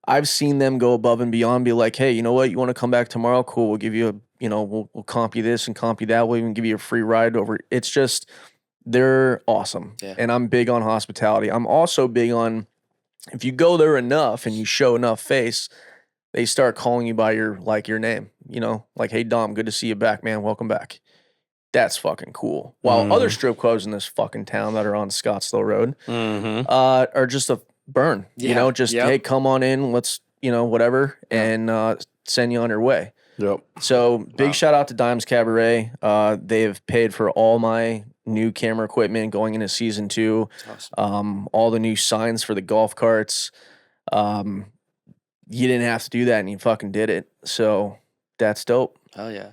[SPEAKER 3] I've seen them go above and beyond, be like, hey, you know what? You want to come back tomorrow? Cool. We'll give you we'll comp you this and comp you that. We'll even give you a free ride over. It's just, they're awesome.
[SPEAKER 1] Yeah.
[SPEAKER 3] And I'm big on hospitality. I'm also big on, if you go there enough and you show enough face, they start calling you by your name, you know, like, hey, Dom, good to see you back, man. Welcome back. That's fucking cool. While other strip clubs in this fucking town that are on Scottsdale Road are just a burn, you know, just, hey, come on in, let's, you know, whatever, and send you on your way.
[SPEAKER 4] Yep.
[SPEAKER 3] So big shout out to Dimes Cabaret. They've paid for all my new camera equipment going into season 2.
[SPEAKER 1] Awesome.
[SPEAKER 3] All the new signs for the golf carts. You didn't have to do that and you fucking did it. So that's dope.
[SPEAKER 1] Oh yeah.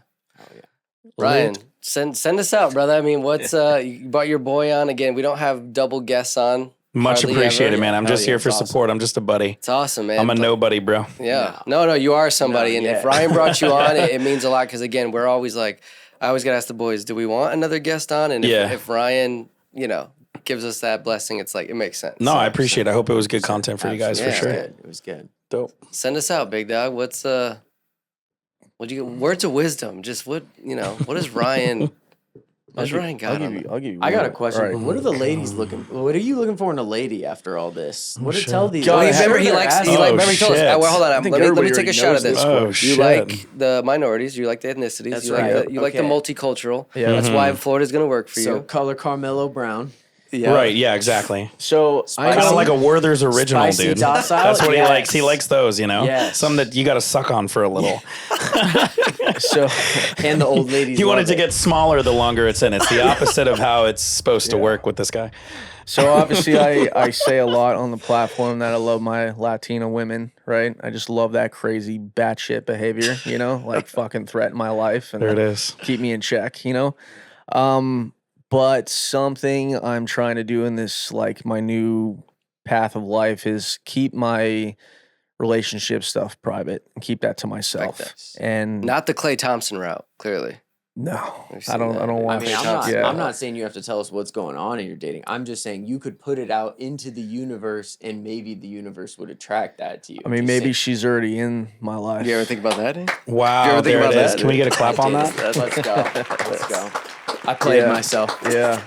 [SPEAKER 1] Ryan, send us out, brother. I mean, what's you brought your boy on again? We don't have double guests on.
[SPEAKER 4] Much
[SPEAKER 1] hardly
[SPEAKER 4] appreciated,
[SPEAKER 1] ever.
[SPEAKER 4] man. I'm
[SPEAKER 1] Hell
[SPEAKER 4] just
[SPEAKER 1] yeah,
[SPEAKER 4] here
[SPEAKER 1] it's
[SPEAKER 4] for
[SPEAKER 1] awesome.
[SPEAKER 4] support. I'm just a buddy.
[SPEAKER 1] It's awesome, man.
[SPEAKER 4] I'm a
[SPEAKER 1] But-
[SPEAKER 4] nobody, bro.
[SPEAKER 1] Yeah. No, you are somebody. And if Ryan brought you on, it means a lot because, again, we're always like, I always got to ask the boys, do we want another guest on? And if Ryan, you know, gives us that blessing, it's like, it makes sense.
[SPEAKER 4] No, I appreciate it. I hope it was good content for you guys for sure.
[SPEAKER 2] It was good.
[SPEAKER 4] Dope.
[SPEAKER 1] Send us out, big dog. What's, words of wisdom? Just what is Ryan, what's Ryan got on?
[SPEAKER 3] I'll give you
[SPEAKER 2] I got a
[SPEAKER 3] one.
[SPEAKER 2] question.
[SPEAKER 3] All right.
[SPEAKER 2] But what are the ladies looking? What are you looking for in a lady after all this? What to
[SPEAKER 4] shit.
[SPEAKER 2] tell these?
[SPEAKER 3] God,
[SPEAKER 1] Well,
[SPEAKER 3] I
[SPEAKER 1] remember
[SPEAKER 3] have-
[SPEAKER 1] he likes.
[SPEAKER 2] asking.
[SPEAKER 1] Remember he told us.
[SPEAKER 4] shit.
[SPEAKER 1] Well, hold on.
[SPEAKER 3] I think
[SPEAKER 1] Let me
[SPEAKER 3] everybody
[SPEAKER 1] take a
[SPEAKER 3] already
[SPEAKER 1] shot
[SPEAKER 3] knows
[SPEAKER 1] at this.
[SPEAKER 3] this.
[SPEAKER 4] Oh,
[SPEAKER 1] You
[SPEAKER 4] shit.
[SPEAKER 1] like the minorities. You like the ethnicities.
[SPEAKER 2] That's
[SPEAKER 1] you like
[SPEAKER 2] right.
[SPEAKER 1] you like the
[SPEAKER 2] Okay.
[SPEAKER 1] multicultural.
[SPEAKER 3] Yeah.
[SPEAKER 1] That's why Florida's gonna work for
[SPEAKER 2] So
[SPEAKER 1] you.
[SPEAKER 2] color Carmelo Brown.
[SPEAKER 1] Yeah.
[SPEAKER 4] Right. Yeah, exactly.
[SPEAKER 3] So I
[SPEAKER 4] Kind of like a Werther's original,
[SPEAKER 2] Spicy
[SPEAKER 4] dude.
[SPEAKER 2] docile?
[SPEAKER 4] That's what he
[SPEAKER 2] Yes.
[SPEAKER 4] likes. He likes those, you know?
[SPEAKER 2] Yes.
[SPEAKER 4] Some that you got to suck on for a little.
[SPEAKER 3] so
[SPEAKER 2] And the old ladies.
[SPEAKER 4] He wanted
[SPEAKER 2] love
[SPEAKER 4] to
[SPEAKER 2] it.
[SPEAKER 4] get smaller the longer it's in. It's the opposite of how it's supposed to work with this guy.
[SPEAKER 3] So obviously I say a lot on the platform that I love my Latina women, right? I just love that crazy batshit behavior, you know, like fucking threaten my life and
[SPEAKER 4] There it is.
[SPEAKER 3] keep me in check, you know? But something I'm trying to do in this, like my new path of life, is keep my relationship stuff private and keep that to myself.
[SPEAKER 1] that.
[SPEAKER 3] And
[SPEAKER 1] Not the Klay Thompson route, clearly.
[SPEAKER 3] no,
[SPEAKER 1] We've
[SPEAKER 3] I
[SPEAKER 1] seen
[SPEAKER 3] don't
[SPEAKER 1] that.
[SPEAKER 3] I don't
[SPEAKER 2] I
[SPEAKER 3] want
[SPEAKER 2] mean,
[SPEAKER 3] to.
[SPEAKER 2] I'm not saying you have to tell us what's going on in your dating. I'm just saying you could put it out into the universe, and maybe the universe would attract that to you.
[SPEAKER 3] I mean,
[SPEAKER 2] Just
[SPEAKER 3] maybe
[SPEAKER 2] saying.
[SPEAKER 3] she's already in my life.
[SPEAKER 1] You ever think about that?
[SPEAKER 4] Wow.
[SPEAKER 1] You ever think
[SPEAKER 4] There
[SPEAKER 1] about
[SPEAKER 4] it is.
[SPEAKER 1] that?
[SPEAKER 4] Can we get a clap on that?
[SPEAKER 2] Let's go. Let's go. I played
[SPEAKER 3] Yeah.
[SPEAKER 2] myself.
[SPEAKER 3] Yeah.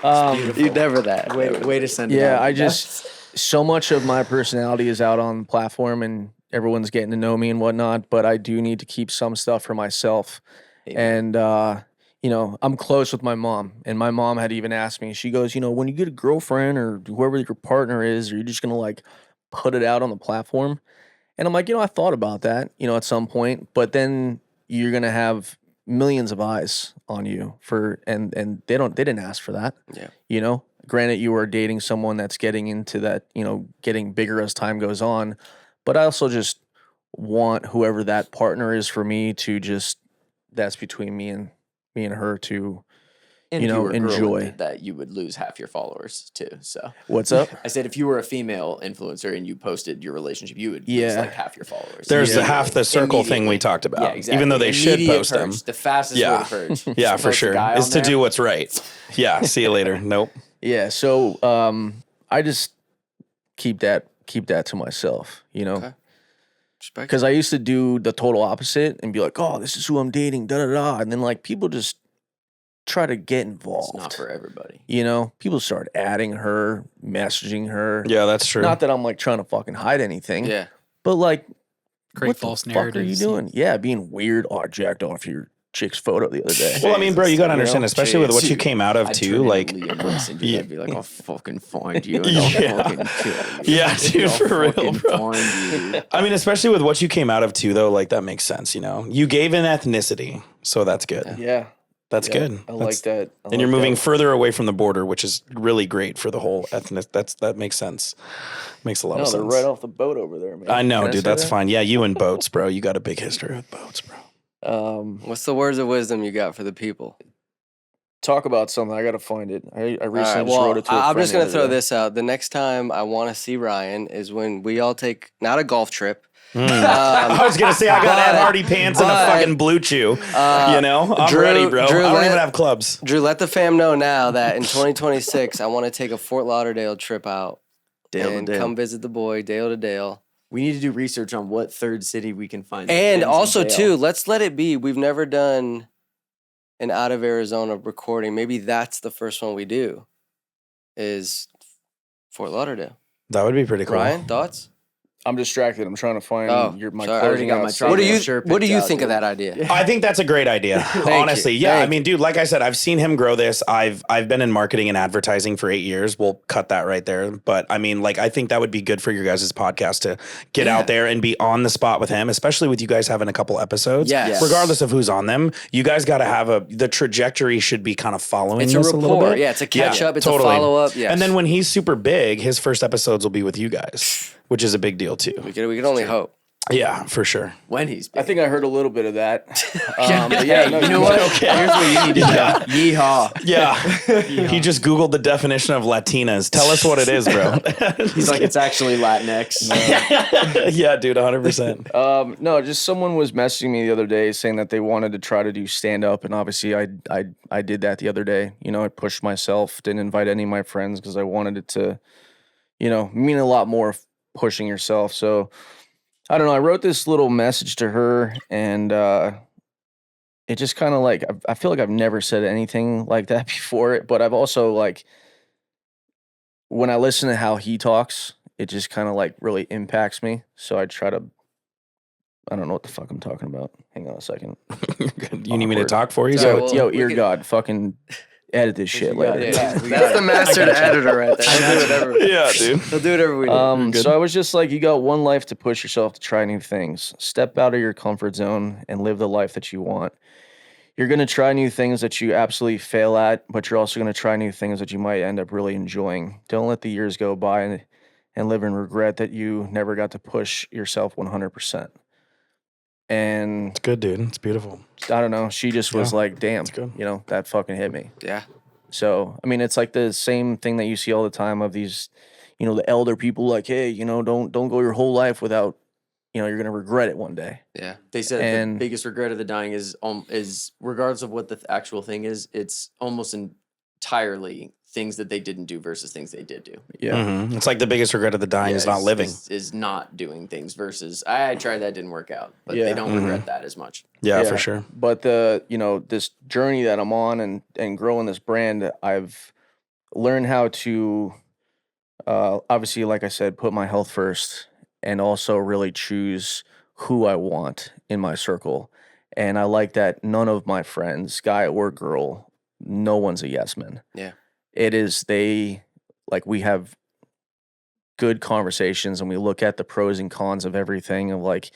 [SPEAKER 1] You never that.
[SPEAKER 2] Way to send it
[SPEAKER 3] Yeah,
[SPEAKER 2] out.
[SPEAKER 3] I just, so much of my personality is out on the platform and everyone's getting to know me and whatnot, but I do need to keep some stuff for myself. And, you know, I'm close with my mom, and my mom had even asked me, she goes, you know, when you get a girlfriend or whoever your partner is, are you just going to like put it out on the platform? And I'm like, I thought about that, at some point, but then you're going to have millions of eyes on you and they didn't ask for that.
[SPEAKER 1] Yeah.
[SPEAKER 3] Granted, you are dating someone that's getting into that, getting bigger as time goes on, but I also just want whoever that partner is for me to just, that's between me and her to,
[SPEAKER 2] And if you were a girl and
[SPEAKER 3] enjoy
[SPEAKER 2] did that, you would lose half your followers too. So
[SPEAKER 3] what's up.
[SPEAKER 2] I said if you were a female influencer and you posted your relationship, you would lose like half your followers.
[SPEAKER 4] There's the half the circle thing we talked about.
[SPEAKER 2] Yeah, exactly.
[SPEAKER 4] Even though they should post them.
[SPEAKER 2] The fastest way to purge.
[SPEAKER 4] Yeah, for sure. Is to do what's right. Yeah. See you later. Nope.
[SPEAKER 3] Yeah. So I just keep that to myself,
[SPEAKER 1] Okay.
[SPEAKER 3] Because I used to do the total opposite and be like, oh, this is who I'm dating, da da da. And then like people just try to get involved.
[SPEAKER 2] It's not for everybody.
[SPEAKER 3] People start adding her, messaging her.
[SPEAKER 4] Yeah, that's true.
[SPEAKER 3] Not that I'm like trying to fucking hide anything.
[SPEAKER 1] Yeah.
[SPEAKER 3] But like,
[SPEAKER 5] Great
[SPEAKER 3] what
[SPEAKER 5] false
[SPEAKER 3] the fuck are you
[SPEAKER 5] narratives.
[SPEAKER 3] doing? Yeah, being weird. Oh, I jacked off your chick's photo the other day.
[SPEAKER 4] Well, I mean, bro, you got to understand, especially with what you came out of
[SPEAKER 2] I'd
[SPEAKER 4] too.
[SPEAKER 2] turn
[SPEAKER 4] Like,
[SPEAKER 2] into Liam Neeson, dude. I'd be like, I'll fucking find you. And
[SPEAKER 4] Yeah.
[SPEAKER 2] I'll fucking kill you.
[SPEAKER 4] Yeah, dude,
[SPEAKER 2] I'll
[SPEAKER 4] for real,
[SPEAKER 2] fucking
[SPEAKER 4] bro.
[SPEAKER 2] find you, dude.
[SPEAKER 4] I mean, especially with what you came out of too, though, like that makes sense. You gave an ethnicity, so that's good.
[SPEAKER 3] Yeah.
[SPEAKER 4] That's good.
[SPEAKER 3] I like that.
[SPEAKER 4] And you're moving further away from the border, which is really great for the whole ethnic. That makes sense. Makes a lot of
[SPEAKER 3] they're
[SPEAKER 4] sense.
[SPEAKER 3] right off the boat over there, man.
[SPEAKER 4] I know,
[SPEAKER 3] Can
[SPEAKER 4] dude.
[SPEAKER 3] say
[SPEAKER 4] That's
[SPEAKER 3] that?
[SPEAKER 4] fine. Yeah, you and boats, bro. You got a big history with boats, bro.
[SPEAKER 1] What's the words of wisdom you got for the people?
[SPEAKER 3] Talk about something. I got to find it. I recently
[SPEAKER 1] All right,
[SPEAKER 3] just
[SPEAKER 1] well,
[SPEAKER 3] wrote it to a
[SPEAKER 1] I'm
[SPEAKER 3] friend
[SPEAKER 1] just
[SPEAKER 3] the
[SPEAKER 1] gonna
[SPEAKER 3] other
[SPEAKER 1] throw
[SPEAKER 3] day.
[SPEAKER 1] this out. The next time I want to see Ryan is when we all take not a golf trip.
[SPEAKER 4] I was gonna say I got Ed Hardy pants and a
[SPEAKER 1] but-
[SPEAKER 4] fucking blue chew. I'm
[SPEAKER 1] Drew-
[SPEAKER 4] ready, bro.
[SPEAKER 1] Drew,
[SPEAKER 4] I don't
[SPEAKER 1] let-
[SPEAKER 4] even have clubs.
[SPEAKER 1] Drew, let the fam know now that in 2026 I want to take a Fort Lauderdale trip out and
[SPEAKER 2] Dale2Dale.
[SPEAKER 1] come visit the boy Dale2Dale.
[SPEAKER 2] We need to do research on what third city we can find. that
[SPEAKER 1] And
[SPEAKER 2] ends in
[SPEAKER 1] also
[SPEAKER 2] Dale.
[SPEAKER 1] too, let's let it be. We've never done an out of Arizona recording. Maybe that's the first one we do. Is Fort Lauderdale.
[SPEAKER 4] That would be pretty cool.
[SPEAKER 1] Ryan, thoughts?
[SPEAKER 3] I'm distracted. I'm trying to find my
[SPEAKER 1] sorry. I
[SPEAKER 2] already got my
[SPEAKER 3] closing
[SPEAKER 2] What
[SPEAKER 1] What do
[SPEAKER 2] do
[SPEAKER 1] you
[SPEAKER 2] sure
[SPEAKER 1] What do
[SPEAKER 2] picked
[SPEAKER 1] you
[SPEAKER 2] out,
[SPEAKER 1] think of
[SPEAKER 2] dude.
[SPEAKER 1] that idea?
[SPEAKER 4] I think that's a great idea. Honestly,
[SPEAKER 1] you.
[SPEAKER 4] yeah.
[SPEAKER 1] Thank
[SPEAKER 4] I mean, dude, like I said, I've seen him grow this. I've been in marketing and advertising for 8 years. We'll cut that right there. But I mean, like, I think that would be good for your guys' podcast to get out there and be on the spot with him, especially with you guys having a couple episodes.
[SPEAKER 1] Yes.
[SPEAKER 4] Regardless of who's on them, you guys got to have the trajectory should be kind of following
[SPEAKER 1] It's a
[SPEAKER 4] this a little
[SPEAKER 1] rapport.
[SPEAKER 4] bit.
[SPEAKER 1] Yeah, it's a catch up. It's
[SPEAKER 4] totally.
[SPEAKER 1] a follow up. Yes.
[SPEAKER 4] And then when he's super big, his first episodes will be with you guys, which is a big deal too.
[SPEAKER 1] we could only hope.
[SPEAKER 4] Yeah, for sure.
[SPEAKER 2] When he's
[SPEAKER 3] I think I heard a little bit of that. But
[SPEAKER 2] yeah,
[SPEAKER 3] no,
[SPEAKER 2] you know what?
[SPEAKER 4] Okay.
[SPEAKER 2] Here's what you need to know. Yeehaw.
[SPEAKER 4] Yeah. He just Googled the definition of Latinas. Tell us what it is, bro.
[SPEAKER 2] He's like, it's actually Latinx.
[SPEAKER 4] Yeah, dude, 100%.
[SPEAKER 3] No, just someone was messaging me the other day saying that they wanted to try to do stand up, and obviously I did that the other day. I pushed myself, didn't invite any of my friends because I wanted it to, mean a lot more pushing yourself. So I don't know. I wrote this little message to her, and it just kind of like I feel like I've never said anything like that before. But I've also like when I listen to how he talks, it just kind of like really impacts me. So I try to. I don't know what the fuck I'm talking about. Hang on a second.
[SPEAKER 4] You need me to talk for you?
[SPEAKER 1] Sorry,
[SPEAKER 4] So
[SPEAKER 1] well,
[SPEAKER 3] Ear
[SPEAKER 1] we could-
[SPEAKER 3] God, fucking edit this shit
[SPEAKER 2] got
[SPEAKER 3] later.
[SPEAKER 2] it.
[SPEAKER 1] Yeah,
[SPEAKER 2] we
[SPEAKER 1] that's
[SPEAKER 2] got
[SPEAKER 1] the
[SPEAKER 2] it.
[SPEAKER 1] master editor right there. He'll do whatever.
[SPEAKER 4] yeah, dude.
[SPEAKER 1] He'll do whatever we do.
[SPEAKER 3] So I was just like, you got one life to push yourself to try new things. Step out of your comfort zone and live the life that you want. You're going to try new things that you absolutely fail at, but you're also going to try new things that you might end up really enjoying. Don't let the years go by and live in regret that you never got to push yourself 100%. And
[SPEAKER 4] It's good, dude. It's beautiful.
[SPEAKER 3] I don't know, she just was
[SPEAKER 4] Yeah,
[SPEAKER 3] like, damn,
[SPEAKER 4] good.
[SPEAKER 3] that fucking hit me.
[SPEAKER 1] Yeah.
[SPEAKER 3] So, I mean, it's like the same thing that you see all the time of these, the elder people like, hey, don't go your whole life without, you're going to regret it one day.
[SPEAKER 1] Yeah.
[SPEAKER 2] They said
[SPEAKER 3] And-
[SPEAKER 2] the biggest regret of the dying is regardless of what the actual thing is, it's almost entirely things that they didn't do versus things they did do.
[SPEAKER 3] Yeah.
[SPEAKER 4] Mhm. It's like the biggest regret of the dying is not living.
[SPEAKER 2] Is not doing things versus I tried that, didn't work out, but
[SPEAKER 3] Yeah.
[SPEAKER 2] they don't regret that as much.
[SPEAKER 4] Yeah, for sure.
[SPEAKER 3] But this journey that I'm on and growing this brand, I've learned how to, obviously, like I said, put my health first and also really choose who I want in my circle. And I like that none of my friends, guy or girl, no one's a yes man.
[SPEAKER 1] Yeah.
[SPEAKER 3] It is we have good conversations and we look at the pros and cons of everything of like,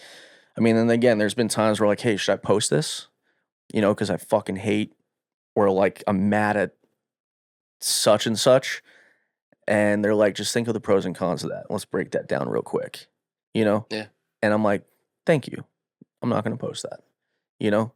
[SPEAKER 3] I mean, and again, there's been times where like, hey, should I post this? You know, because I fucking hate or like I'm mad at such and such. And they're like, just think of the pros and cons of that. Let's break that down real quick, you know?
[SPEAKER 1] Yeah.
[SPEAKER 3] And I'm like, thank you. I'm not going to post that, you know?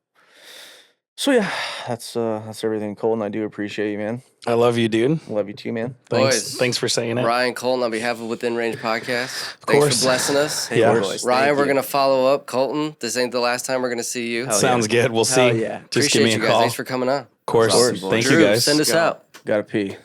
[SPEAKER 3] So yeah, that's everything, Colton. I do appreciate you, man.
[SPEAKER 4] I love you, dude.
[SPEAKER 3] Love you too, man.
[SPEAKER 4] Thanks for saying it.
[SPEAKER 1] Ryan, Colton, on behalf of Within Range Podcast, thanks for blessing us.
[SPEAKER 4] Yeah.
[SPEAKER 1] Ryan, we're going to follow up. Colton, this ain't the last time we're going to see you.
[SPEAKER 4] Sounds good. We'll see.
[SPEAKER 2] Yeah.
[SPEAKER 4] Just give me a
[SPEAKER 1] you guys.
[SPEAKER 4] call.
[SPEAKER 1] Thanks for coming on.
[SPEAKER 4] Of course.
[SPEAKER 2] Awesome,
[SPEAKER 4] Thank
[SPEAKER 1] Drew,
[SPEAKER 4] you guys.
[SPEAKER 1] send us out.
[SPEAKER 3] Gotta pee.